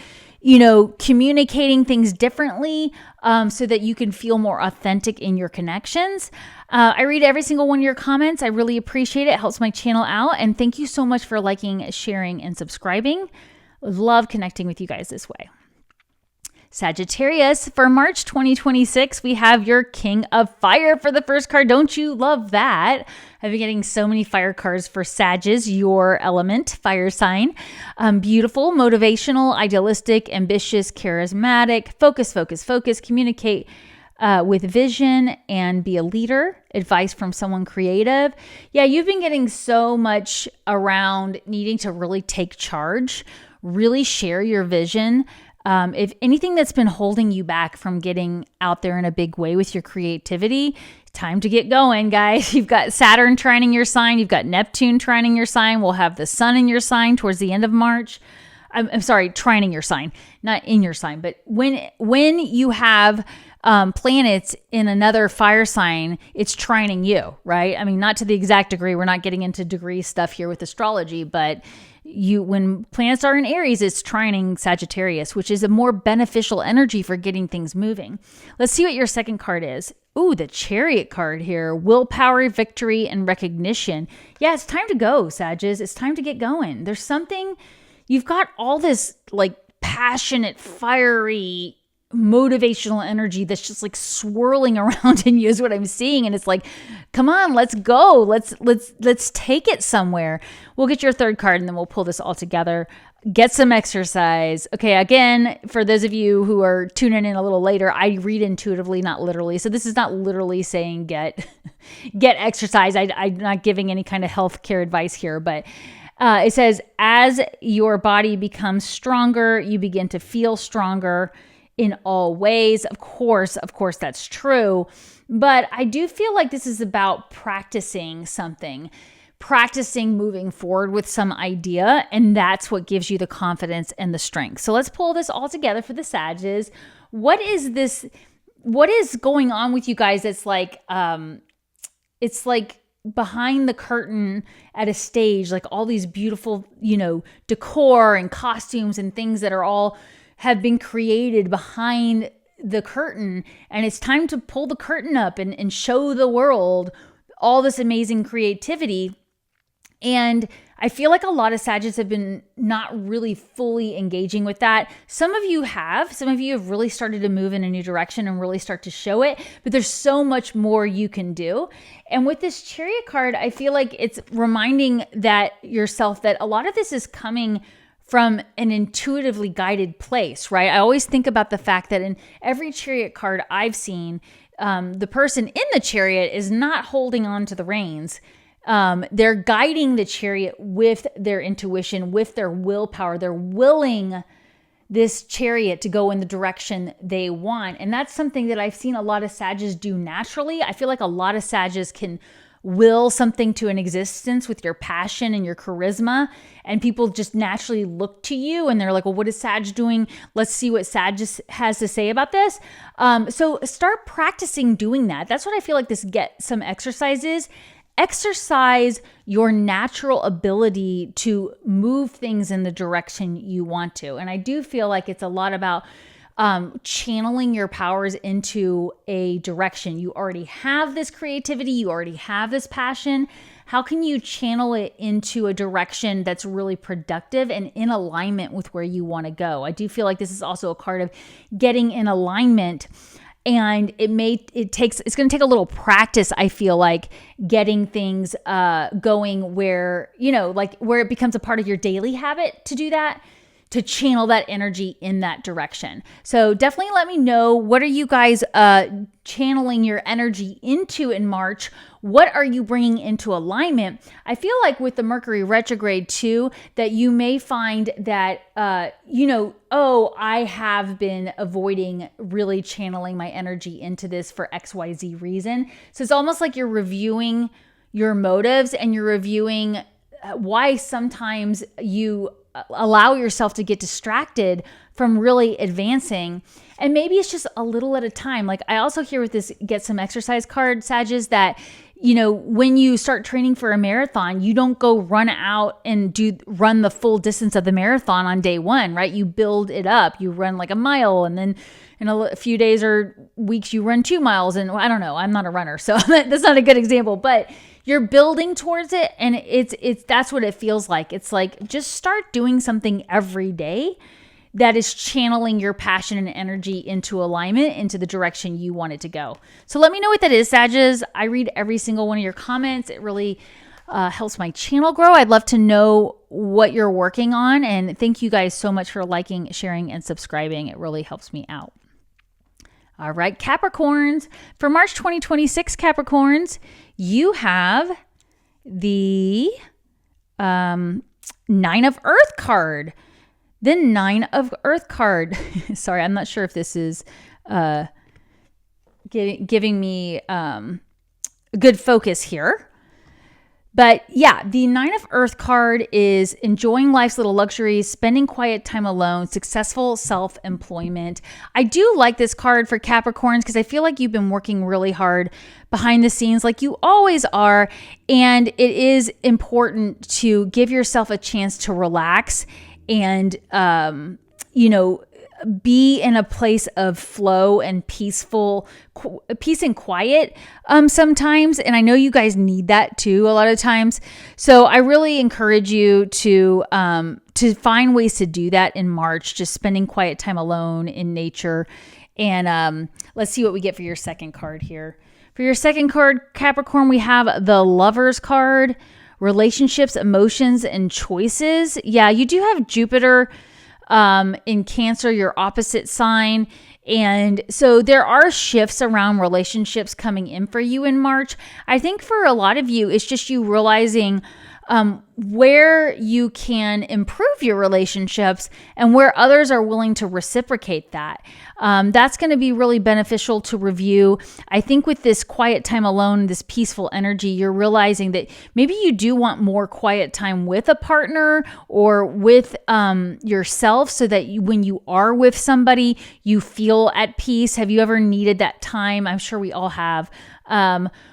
communicating things differently so that you can feel more authentic in your connections? I read every single one of your comments. I really appreciate it. It helps my channel out. And thank you so much for liking, sharing, and subscribing. Love connecting with you guys this way. Sagittarius, for March 2026, we have your King of Fire for the first card. Don't you love that? I've been getting so many fire cards for Sagittarius, your element, fire sign. Beautiful, motivational, idealistic, ambitious, charismatic, focus, communicate with vision and be a leader, advice from someone creative. Yeah, you've been getting so much around needing to really take charge, really share your vision. If anything that's been holding you back from getting out there in a big way with your creativity, time to get going, guys. You've got Saturn trining your sign. You've got Neptune trining your sign. We'll have the sun in your sign towards the end of March. I'm sorry, trining your sign, not in your sign, but when you have planets in another fire sign, it's trining you, right? I mean, not to the exact degree. We're not getting into degree stuff here with astrology, but when planets are in Aries, it's trining Sagittarius, which is a more beneficial energy for getting things moving. Let's see what your second card is. Ooh, the Chariot card here. Willpower, victory, and recognition. Yeah, it's time to go, Sagittarius. It's time to get going. There's something, you've got all this like passionate, fiery, motivational energy that's just like swirling around in you is what I'm seeing. And it's like, come on, let's go. Let's take it somewhere. We'll get your third card and then we'll pull this all together. Get some exercise. Okay, again, for those of you who are tuning in a little later, I read intuitively, not literally. So this is not literally saying get exercise. I'm not giving any kind of healthcare advice here, but it says, as your body becomes stronger, you begin to feel stronger in all ways. Of course, that's true. But I do feel like this is about practicing something, practicing moving forward with some idea. And that's what gives you the confidence and the strength. So let's pull this all together for the Sagittarius. What is this? What is going on with you guys? It's like behind the curtain at a stage, like all these beautiful, decor and costumes and things that are all have been created behind the curtain. And it's time to pull the curtain up and show the world all this amazing creativity. And I feel like a lot of Sagittarius have been not really fully engaging with that. Some of you have really started to move in a new direction and really start to show it, but there's so much more you can do. And with this Chariot card, I feel like it's reminding yourself that a lot of this is coming from an intuitively guided place, right? I always think about the fact that in every Chariot card I've seen, the person in the chariot is not holding on to the reins. They're guiding the chariot with their intuition, with their willpower. They're willing this chariot to go in the direction they want. And that's something that I've seen a lot of Sagittarius do naturally. I feel like a lot of Sagittarius can will something to an existence with your passion and your charisma, and people just naturally look to you and they're like, well, what is Sag doing? Let's see what Sag has to say about this. So start practicing doing that. That's what I feel like this get some exercise is. Exercise your natural ability to move things in the direction you want to. And I do feel like it's a lot about channeling your powers into a direction. You already have this creativity. You already have this passion. How can you channel it into a direction that's really productive and in alignment with where you want to go? I do feel like this is also a card of getting in alignment. And it's going to take a little practice, I feel like, getting things going where it becomes a part of your daily habit to do that, to channel that energy in that direction. So definitely let me know, what are you guys channeling your energy into in March? What are you bringing into alignment? I feel like with the Mercury retrograde too, that you may find that, I have been avoiding really channeling my energy into this for XYZ reason. So it's almost like you're reviewing your motives and you're reviewing why sometimes you allow yourself to get distracted from really advancing. And maybe it's just a little at a time. Like I also hear with this get some exercise card, Sagittarius, that when you start training for a marathon, you don't go run out and run the full distance of the marathon on day one, right? You build it up. You run like a mile, and then in a few days or weeks, you run 2 miles. And I don't know, I'm not a runner, so that's not a good example, but you're building towards it. And that's what it feels like. It's like, just start doing something every day that is channeling your passion and energy into alignment, into the direction you want it to go. So let me know what that is, Sagittarius. I read every single one of your comments. It really helps my channel grow. I'd love to know what you're working on. And thank you guys so much for liking, sharing, and subscribing. It really helps me out. All right, Capricorns. For March 2026, Capricorns, you have the 9 of Earth card. The 9 of Earth card. Sorry, I'm not sure if this is giving me good focus here. But yeah, the Nine of Earth card is enjoying life's little luxuries, spending quiet time alone, successful self-employment. I do like this card for Capricorns because I feel like you've been working really hard behind the scenes like you always are. And it is important to give yourself a chance to relax and, be in a place of flow and peace and quiet sometimes. And I know you guys need that too a lot of times. So I really encourage you to find ways to do that in March, just spending quiet time alone in nature. And let's see what we get for your second card here. For your second card, Capricorn, we have the Lovers card, relationships, emotions, and choices. Yeah, you do have Jupiter in Cancer, your opposite sign. And so there are shifts around relationships coming in for you in March. I think for a lot of you, it's just you realizing where you can improve your relationships and where others are willing to reciprocate that. That's going to be really beneficial to review. I think with this quiet time alone, this peaceful energy, you're realizing that maybe you do want more quiet time with a partner or with yourself so that when you are with somebody, you feel at peace. Have you ever needed that time? I'm sure we all have.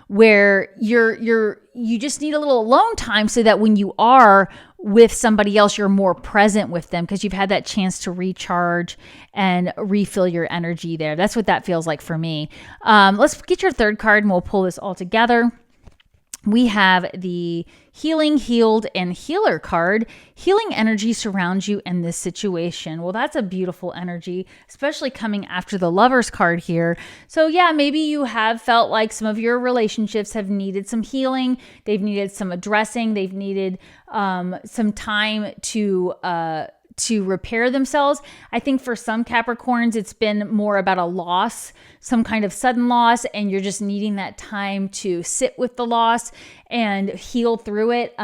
Where you just need a little alone time so that when you are with somebody else, you're more present with them because you've had that chance to recharge and refill your energy there. That's what that feels like for me. Let's get your third card and we'll pull this all together. We have the Healing, Healed, and Healer card. Healing energy surrounds you in this situation. Well, that's a beautiful energy, especially coming after the Lovers card here. So yeah, maybe you have felt like some of your relationships have needed some healing. They've needed some addressing. They've needed some time to repair themselves. I think for some Capricorns, it's been more about a loss, some kind of sudden loss, and you're just needing that time to sit with the loss and heal through it.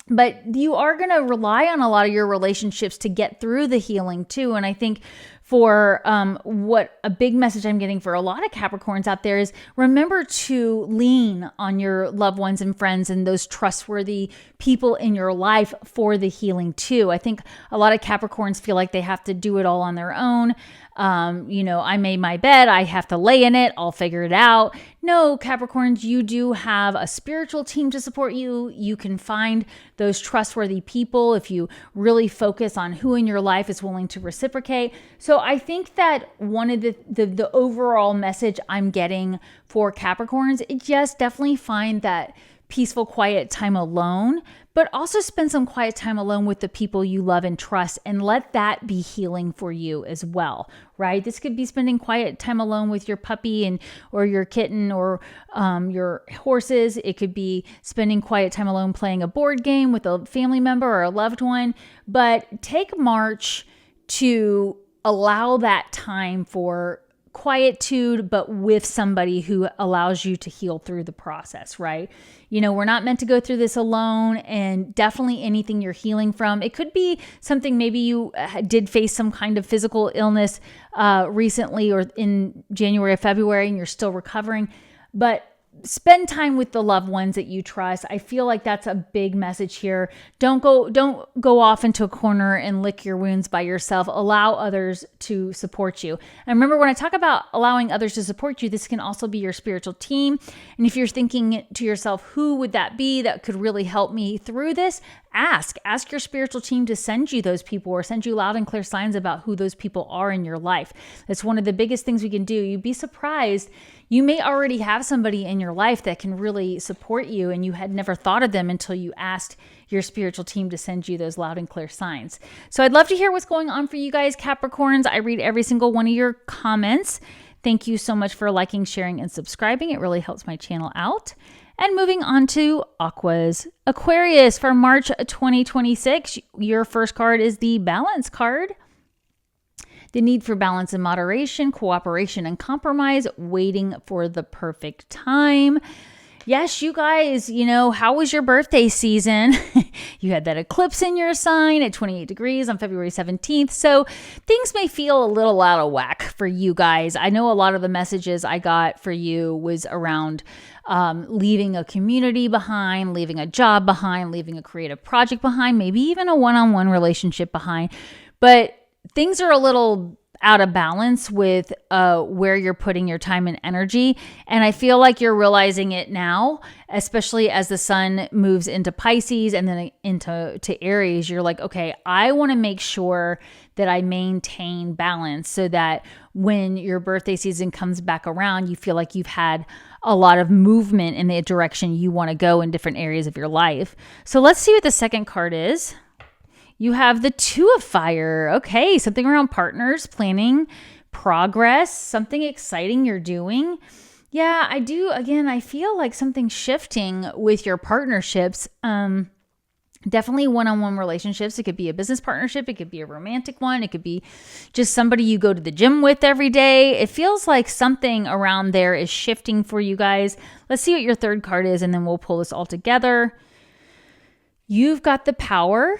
But you are going to rely on a lot of your relationships to get through the healing too. And I think for what a big message I'm getting for a lot of Capricorns out there is remember to lean on your loved ones and friends and those trustworthy people in your life for the healing too. I think a lot of Capricorns feel like they have to do it all on their own. I made my bed, I have to lay in it, I'll figure it out. No, Capricorns, you do have a spiritual team to support you. You can find those trustworthy people if you really focus on who in your life is willing to reciprocate. So I think that one of the overall message I'm getting for Capricorns is just definitely find that peaceful, quiet time alone, but also spend some quiet time alone with the people you love and trust and let that be healing for you as well, right? This could be spending quiet time alone with your puppy or your kitten or your horses. It could be spending quiet time alone playing a board game with a family member or a loved one, but take March to allow that time for quietude, but with somebody who allows you to heal through the process, right? We're not meant to go through this alone, and definitely anything you're healing from. It could be something maybe you did face some kind of physical illness recently or in January or February and you're still recovering, but spend time with the loved ones that you trust. I feel like that's a big message here. Don't go off into a corner and lick your wounds by yourself. Allow others to support you. And remember, when I talk about allowing others to support you, this can also be your spiritual team. And if you're thinking to yourself, who would that be that could really help me through this? Ask your spiritual team to send you those people or send you loud and clear signs about who those people are in your life. That's one of the biggest things we can do. You'd be surprised. You may already have somebody in your life that can really support you and you had never thought of them until you asked your spiritual team to send you those loud and clear signs. So I'd love to hear what's going on for you guys, Capricorns. I read every single one of your comments. Thank you so much for liking, sharing, and subscribing. It really helps my channel out. And moving on to Aquas. Aquarius for March 2026. Your first card is the Balance card. The need for balance and moderation, cooperation and compromise, waiting for the perfect time. Yes, you guys, how was your birthday season? You had that eclipse in your sign at 28 degrees on February 17th. So things may feel a little out of whack for you guys. I know a lot of the messages I got for you was around leaving a community behind, leaving a job behind, leaving a creative project behind, maybe even a one-on-one relationship behind. But things are a little out of balance with where you're putting your time and energy. And I feel like you're realizing it now, especially as the sun moves into Pisces and then into Aries. You're like, okay, I want to make sure that I maintain balance so that when your birthday season comes back around, you feel like you've had a lot of movement in the direction you want to go in different areas of your life. So let's see what the second card is. You have the Two of Fire. Okay, something around partners, planning, progress, something exciting you're doing. Yeah, I do. Again, I feel like something's shifting with your partnerships. Definitely one-on-one relationships. It could be a business partnership. It could be a romantic one. It could be just somebody you go to the gym with every day. It feels like something around there is shifting for you guys. Let's see what your third card is, and then we'll pull this all together. You've got the power.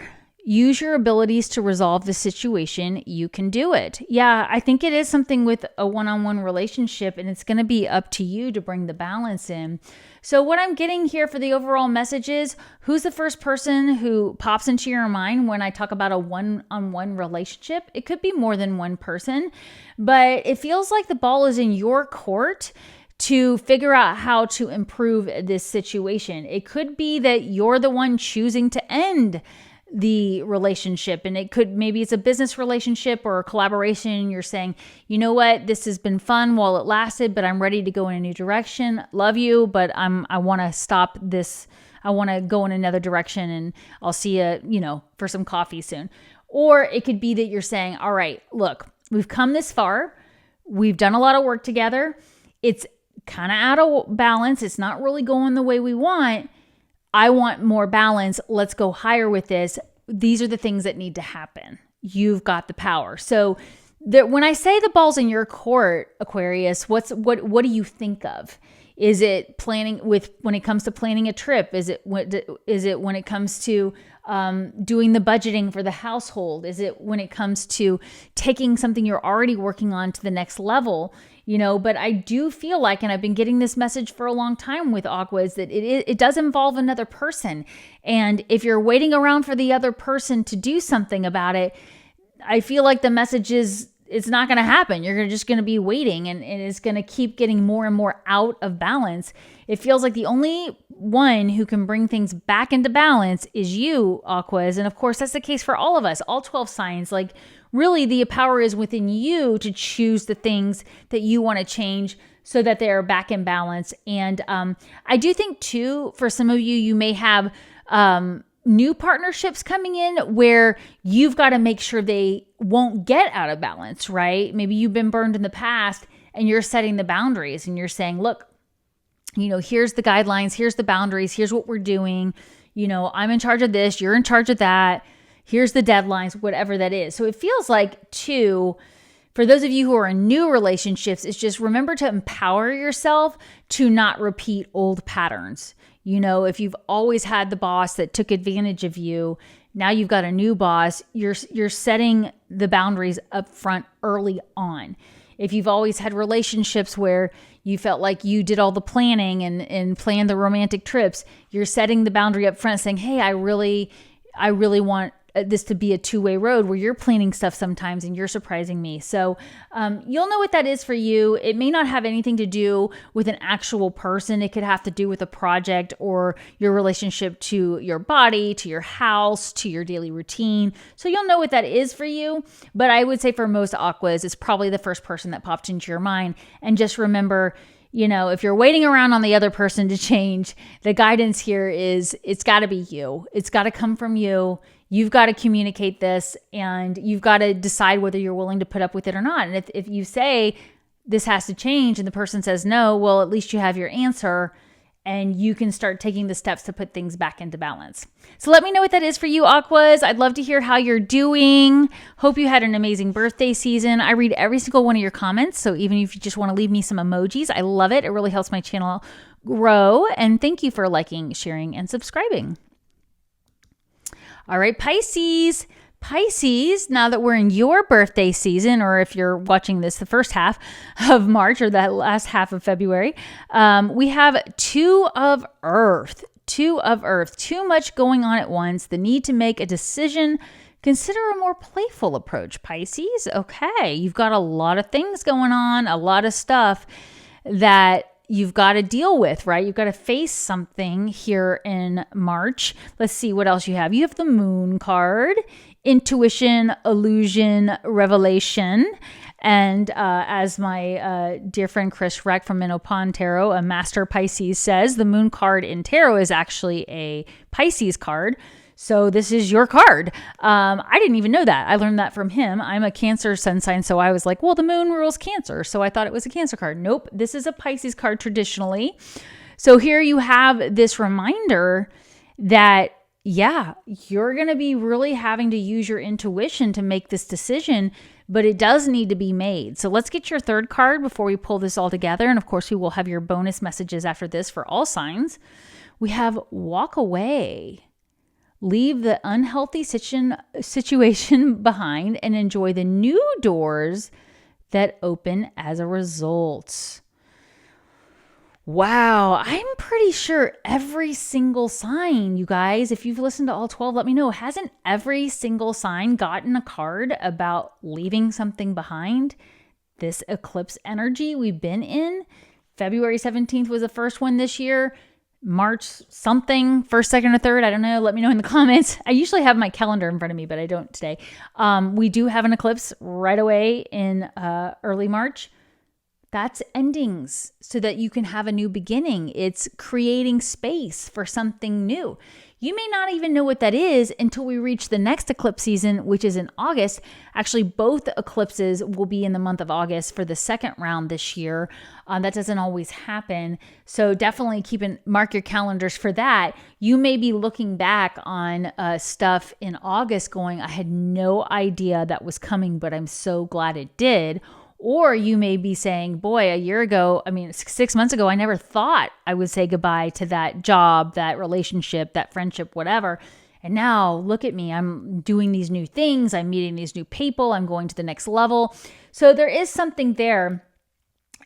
Use your abilities to resolve the situation. You can do it. Yeah, I think it is something with a one-on-one relationship, and it's going to be up to you to bring the balance in. So what I'm getting here for the overall message is, who's the first person who pops into your mind when I talk about a one-on-one relationship? It could be more than one person, but it feels like the ball is in your court to figure out how to improve this situation. It could be that you're the one choosing to end the relationship, and maybe it's a business relationship or a collaboration. You're saying, you know what, this has been fun while it lasted, but I'm ready to go in a new direction. Love you, but I want to stop this. I want to go in another direction, and I'll see you, for some coffee soon. Or it could be that you're saying, all right, look, we've come this far. We've done a lot of work together. It's kind of out of balance. It's not really going the way we want. I want more balance. Let's go higher with this. These are the things that need to happen. You've got the power. So when I say the ball's in your court, Aquarius, what do you think of? Is it when it comes to planning a trip? Is it when it comes to doing the budgeting for the household? Is it when it comes to taking something you're already working on to the next level? But I do feel like, and I've been getting this message for a long time with Aquas, that it does involve another person. And if you're waiting around for the other person to do something about it, I feel like the message is, it's not going to happen. You're just going to be waiting, and it's going to keep getting more and more out of balance. It feels like the only one who can bring things back into balance is you, Aquas. And of course, that's the case for all of us, all 12 signs. Like, really, the power is within you to choose the things that you want to change so that they're back in balance. And I do think, too, for some of you, you may have new partnerships coming in where you've got to make sure they won't get out of balance, right? Maybe you've been burned in the past and you're setting the boundaries and you're saying, look, here's the guidelines, here's the boundaries, here's what we're doing. I'm in charge of this, you're in charge of that. Here's the deadlines, whatever that is. So it feels like, too, for those of you who are in new relationships, it's just remember to empower yourself to not repeat old patterns. If you've always had the boss that took advantage of you, now you've got a new boss, you're setting the boundaries up front early on. If you've always had relationships where you felt like you did all the planning and planned the romantic trips, you're setting the boundary up front saying, hey, I really want this to be a two-way road where you're planning stuff sometimes and you're surprising me. So you'll know what that is for you. It may not have anything to do with an actual person. It could have to do with a project or your relationship to your body, to your house, to your daily routine. So you'll know what that is for you. But I would say for most Aquas, it's probably the first person that popped into your mind. And just remember, if you're waiting around on the other person to change, the guidance here is it's got to be you. It's got to come from you. You've got to communicate this, and you've got to decide whether you're willing to put up with it or not. And if you say this has to change and the person says no, well, at least you have your answer, and you can start taking the steps to put things back into balance. So let me know what that is for you, Aquas. I'd love to hear how you're doing. Hope you had an amazing birthday season. I read every single one of your comments, so even if you just want to leave me some emojis, I love it. It really helps my channel grow. And thank you for liking, sharing, and subscribing. All right, Pisces. Pisces, now that we're in your birthday season, or if you're watching this the first half of March or that last half of February, we have two of Earth, too much going on at once, the need to make a decision. Consider a more playful approach, Pisces. Okay, you've got a lot of things going on, a lot of stuff that you've got to deal with, right? You've got to face something here in March. Let's see what else you have. You have the Moon card, intuition, illusion, revelation. And as my dear friend Chris Reck from Minnow Pond Tarot, a master Pisces, says, the Moon card in Tarot is actually a Pisces card. So this is your card. I didn't even know that. I learned that from him. I'm a Cancer sun sign, so I was like, well, the moon rules Cancer. So I thought it was a Cancer card. Nope, this is a Pisces card traditionally. So here you have this reminder that, yeah, you're going to be really having to use your intuition to make this decision, but it does need to be made. So let's get your third card before we pull this all together. And of course, we will have your bonus messages after this for all signs. We have walk away. Leave the unhealthy situation behind and enjoy the new doors that open as a result. Wow, I'm pretty sure every single sign, you guys, if you've listened to all 12, let me know. Hasn't every single sign gotten a card about leaving something behind? This eclipse energy we've been in. February 17th was the first one this year. March something, first, second, or third. I don't know. Let me know in the comments. I usually have my calendar in front of me, but I don't today. We do have an eclipse right away in early March. That's endings so that you can have a new beginning. It's creating space for something new. You may not even know what that is until we reach the next eclipse season, which is in August. Actually, both eclipses will be in the month of August for the second round this year. That doesn't always happen. So definitely mark your calendars for that. You may be looking back on stuff in August going, I had no idea that was coming, but I'm so glad it did. Or you may be saying, boy, a year ago, 6 months ago, I never thought I would say goodbye to that job, that relationship, that friendship, whatever. And now look at me. I'm doing these new things. I'm meeting these new people. I'm going to the next level. So there is something there.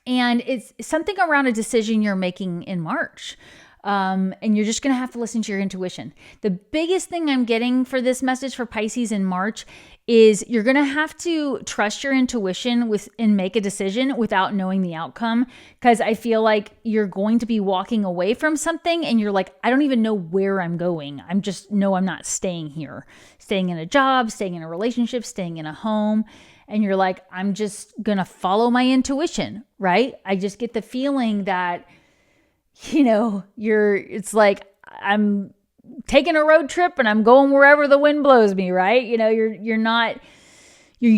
And it's something around a decision you're making in March. And you're just going to have to listen to your intuition. The biggest thing I'm getting for this message for Pisces in March is you're going to have to trust your intuition and make a decision without knowing the outcome. Because I feel like you're going to be walking away from something and you're like, I don't even know where I'm going. I'm not staying here, staying in a job, staying in a relationship, staying in a home. And you're like, I'm just going to follow my intuition, right? I just get the feeling that, it's like I'm taking a road trip and I'm going wherever the wind blows me, right? You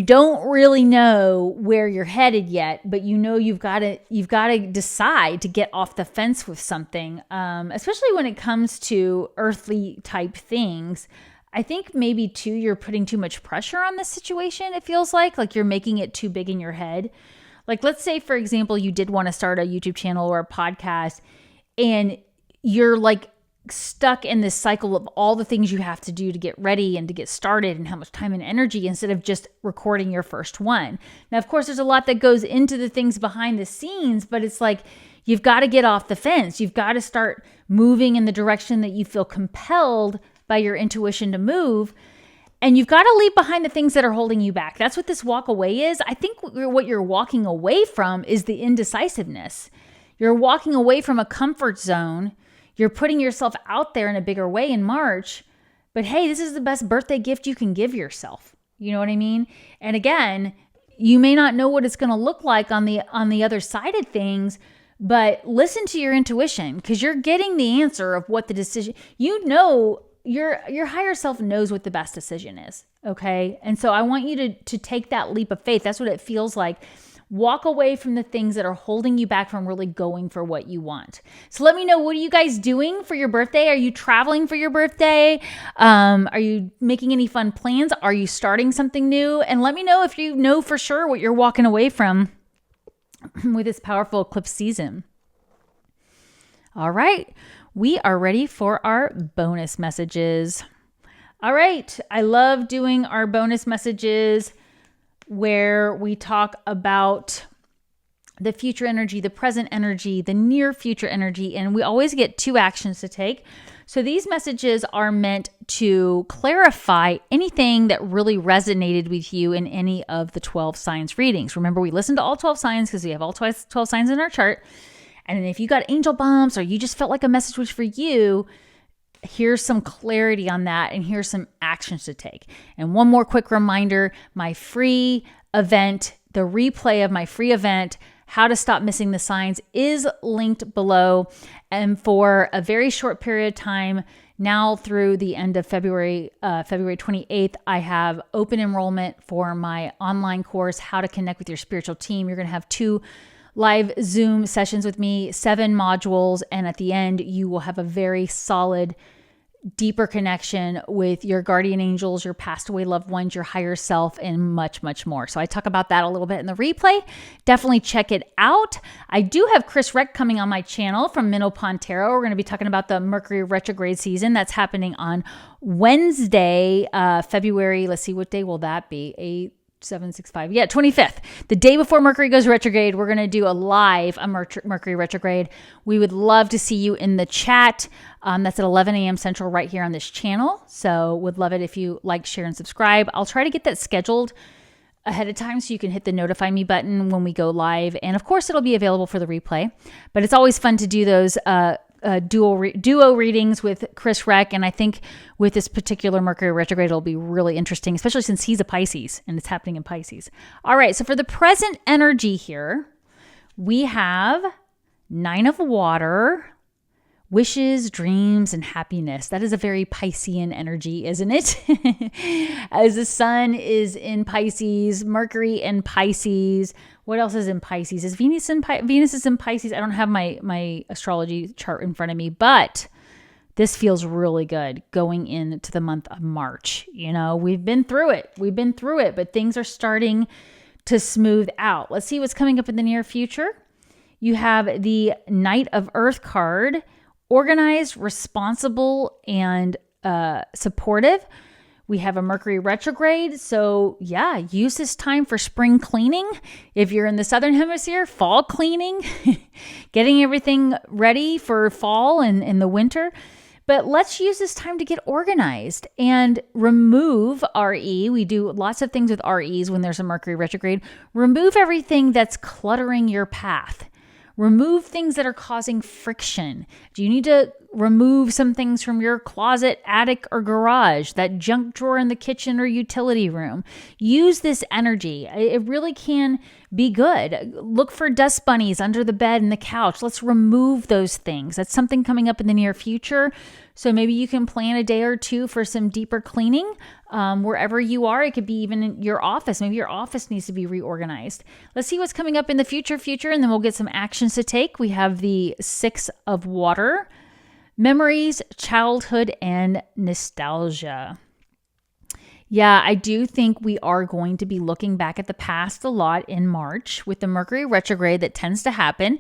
don't really know where you're headed yet, but you've got to decide to get off the fence with something, especially when it comes to earthly type things. I think maybe too, you're putting too much pressure on this situation. It feels like you're making it too big in your head. Like, let's say, for example, you did want to start a YouTube channel or a podcast, and you're like stuck in this cycle of all the things you have to do to get ready and to get started and how much time and energy instead of just recording your first one. Now, of course, there's a lot that goes into the things behind the scenes, but it's like you've got to get off the fence. You've got to start moving in the direction that you feel compelled by your intuition to move. And you've got to leave behind the things that are holding you back. That's what this walk away is. I think what you're walking away from is the indecisiveness. You're walking away from a comfort zone. You're putting yourself out there in a bigger way in March. But hey, this is the best birthday gift you can give yourself. You know what I mean? And again, you may not know what it's going to look like on the other side of things, but listen to your intuition because you're getting the answer of what the decision, your higher self knows what the best decision is. Okay. And so I want you to take that leap of faith. That's what it feels like Walk away from the things that are holding you back from really going for what you want. So let me know, what are you guys doing for your birthday? Are you traveling for your birthday? Are you making any fun plans? Are you starting something new? And let me know if you know for sure what you're walking away from with this powerful eclipse season. All right, we are ready for our bonus messages. All right, I love doing our bonus messages where we talk about the future energy, the present energy, the near future energy, and we always get 2 actions to take. So these messages are meant to clarify anything that really resonated with you in any of the 12 signs readings. Remember, we listen to all 12 signs because we have all 12 signs in our chart. And if you got angel bumps or you just felt like a message was for you, here's some clarity on that, and here's some actions to take. And one more quick reminder, my free event, the replay of my free event, How to Stop Missing the Signs, is linked below. And for a very short period of time, now through the end of February 28th, I have open enrollment for my online course, How to Connect with Your Spiritual Team. You're going to have 2 live Zoom sessions with me, 7 modules, and at the end, you will have a very solid, deeper connection with your guardian angels, your passed away loved ones, your higher self, and much, much more. So I talk about that a little bit in the replay. Definitely check it out. I do have Chris Reck coming on my channel from Minnow Pond Tarot. We're going to be talking about the Mercury retrograde season that's happening on Wednesday, February. Let's see, what day will that be? 25th, the day before Mercury goes retrograde. We're going to do a Mercury retrograde. We would love to see you in the chat. That's at 11 a.m. Central right here on this channel. So would love it if you like, share, and subscribe. I'll try to get that scheduled ahead of time so you can hit the notify me button when we go live. And of course, it'll be available for the replay. But it's always fun to do those duo readings with Chris Reck, and I think with this particular Mercury retrograde, it'll be really interesting, especially since he's a Pisces and it's happening in Pisces. All right, so for the present energy here, we have 9 of Water, wishes, dreams, and happiness. That is a very Piscean energy, isn't it? As the sun is in Pisces, Mercury in Pisces. What else is in Pisces? Is Venus in Venus is in Pisces. I don't have my astrology chart in front of me, but this feels really good going into the month of March. You know, we've been through it, but things are starting to smooth out. Let's see what's coming up in the near future. You have the Knight of Earth card, organized, responsible, and supportive. We have a Mercury retrograde. So yeah, use this time for spring cleaning. If you're in the Southern Hemisphere, fall cleaning, getting everything ready for fall and in the winter. But let's use this time to get organized and remove RE. We do lots of things with REs when there's a Mercury retrograde. Remove everything that's cluttering your path. Remove things that are causing friction. Do you need to remove some things from your closet, attic, or garage, that junk drawer in the kitchen or utility room? Use this energy. It really can be good. Look for dust bunnies under the bed and the couch. Let's remove those things. That's something coming up in the near future. So maybe you can plan a day or 2 for some deeper cleaning wherever you are. It could be even in your office. Maybe your office needs to be reorganized. Let's see what's coming up in the future, and then we'll get some actions to take. We have the 6 of Water, memories, childhood, and nostalgia. Yeah, I do think we are going to be looking back at the past a lot in March with the Mercury retrograde that tends to happen.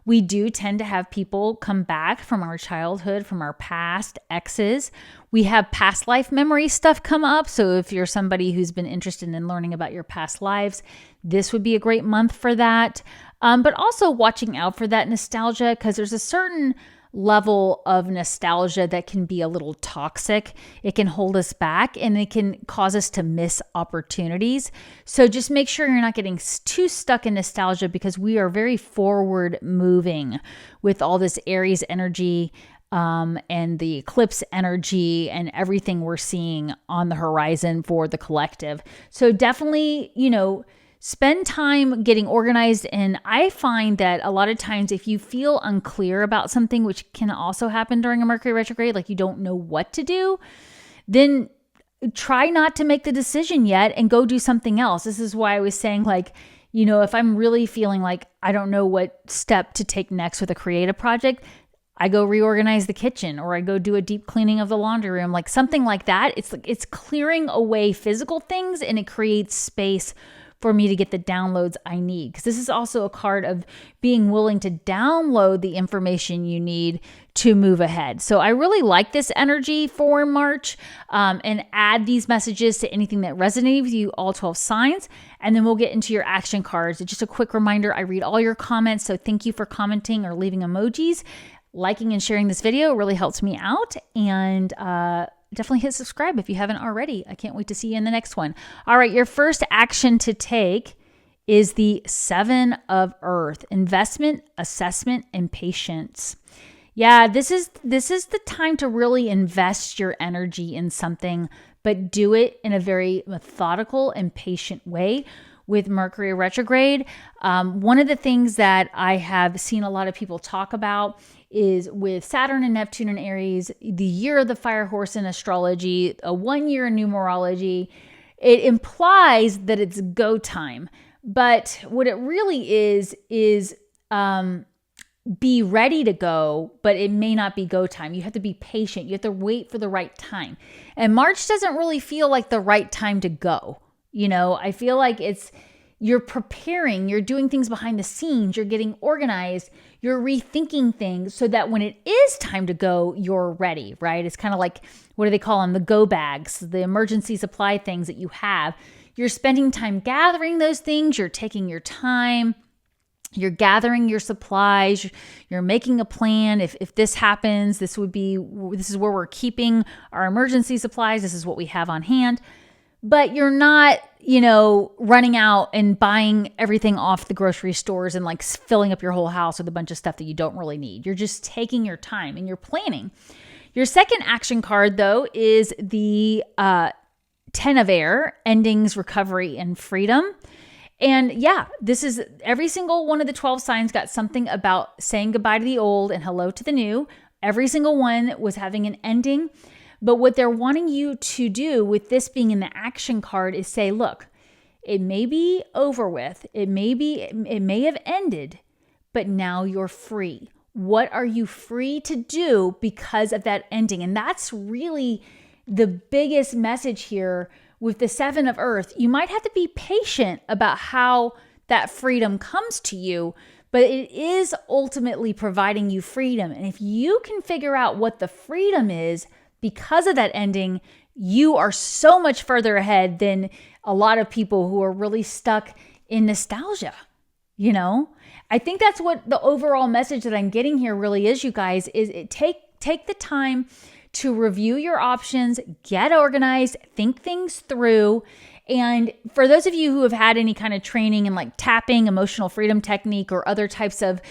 We do tend to have people come back from our childhood, from our past exes. We have past life memory stuff come up. So if you're somebody who's been interested in learning about your past lives, this would be a great month for that. But also watching out for that nostalgia, because there's a certain level of nostalgia that can be a little toxic. It can hold us back and it can cause us to miss opportunities. So just make sure you're not getting too stuck in nostalgia, because we are very forward moving with all this Aries energy and the eclipse energy and everything we're seeing on the horizon for the collective. So definitely, spend time getting organized. And I find that a lot of times if you feel unclear about something, which can also happen during a Mercury retrograde, like you don't know what to do, then try not to make the decision yet and go do something else. This is why I was saying, if I'm really feeling like I don't know what step to take next with a creative project, I go reorganize the kitchen, or I go do a deep cleaning of the laundry room, like something like that. It's clearing away physical things, and it creates space for me to get the downloads I need. Because this is also a card of being willing to download the information you need to move ahead. So I really like this energy for March, and add these messages to anything that resonates with you, all 12 signs. And then we'll get into your action cards. Just a quick reminder, I read all your comments. So thank you for commenting or leaving emojis. Liking and sharing this video really helps me out. And definitely hit subscribe if you haven't already. I can't wait to see you in the next one. All right, your first action to take is the 7 of Earth: investment, assessment, and patience. Yeah, this is the time to really invest your energy in something, but do it in a very methodical and patient way. With Mercury retrograde, one of the things that I have seen a lot of people talk about is with Saturn and Neptune and Aries, the year of the fire horse in astrology, a 1 year in numerology, it implies that it's go time. But what it really is be ready to go, but it may not be go time. You have to be patient. You have to wait for the right time. And March doesn't really feel like the right time to go. I feel like you're preparing, you're doing things behind the scenes, you're getting organized, you're rethinking things so that when it is time to go, you're ready, right? It's kind of like, what do they call them? The go bags, the emergency supply things that you have. You're spending time gathering those things, you're taking your time, you're gathering your supplies, you're making a plan. If this happens, this is where we're keeping our emergency supplies, this is what we have on hand. But you're not, running out and buying everything off the grocery stores and like filling up your whole house with a bunch of stuff that you don't really need. You're just taking your time and you're planning. Your second action card, though, is the 10 of Air: endings, recovery, and freedom. And yeah, this is every single one of the 12 signs got something about saying goodbye to the old and hello to the new. Every single one was having an ending. But what they're wanting you to do with this being in the action card is say, look, it may be over with. It may have ended, but now you're free. What are you free to do because of that ending? And that's really the biggest message here with the 7 of Earth. You might have to be patient about how that freedom comes to you, but it is ultimately providing you freedom. And if you can figure out what the freedom is, because of that ending, you are so much further ahead than a lot of people who are really stuck in nostalgia. I think that's what the overall message that I'm getting here really is, you guys, is take the time to review your options, get organized, think things through. And for those of you who have had any kind of training in like tapping, emotional freedom technique, or other types of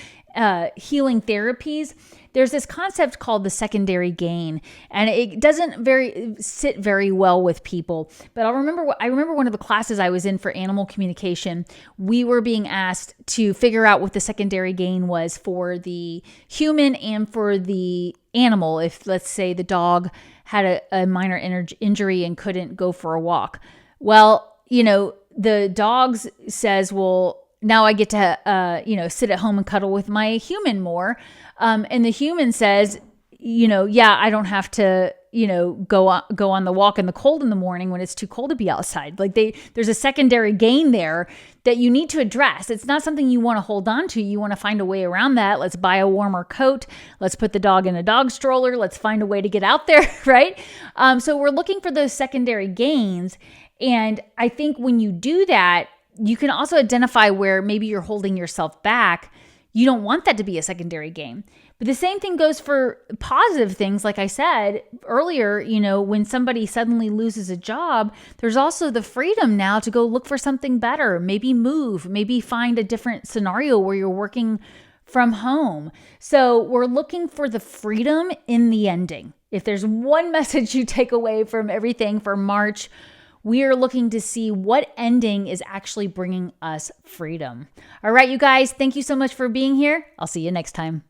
healing therapies, there's this concept called the secondary gain, and it doesn't sit very well with people. But I remember one of the classes I was in for animal communication, we were being asked to figure out what the secondary gain was for the human and for the animal. If, let's say, the dog had a minor injury and couldn't go for a walk. Well, the dog says, well, now I get to, sit at home and cuddle with my human more. And the human says, yeah, I don't have to, go on the walk in the cold in the morning when it's too cold to be outside. Like there's a secondary gain there that you need to address. It's not something you want to hold on to. You want to find a way around that. Let's buy a warmer coat. Let's put the dog in a dog stroller. Let's find a way to get out there, right? So we're looking for those secondary gains. And I think when you do that, you can also identify where maybe you're holding yourself back. You don't want that to be a secondary gain. But the same thing goes for positive things. Like I said earlier, when somebody suddenly loses a job, there's also the freedom now to go look for something better, maybe move, maybe find a different scenario where you're working from home. So we're looking for the freedom in the ending. If there's one message you take away from everything for March, we are looking to see what ending is actually bringing us freedom. All right, you guys, thank you so much for being here. I'll see you next time.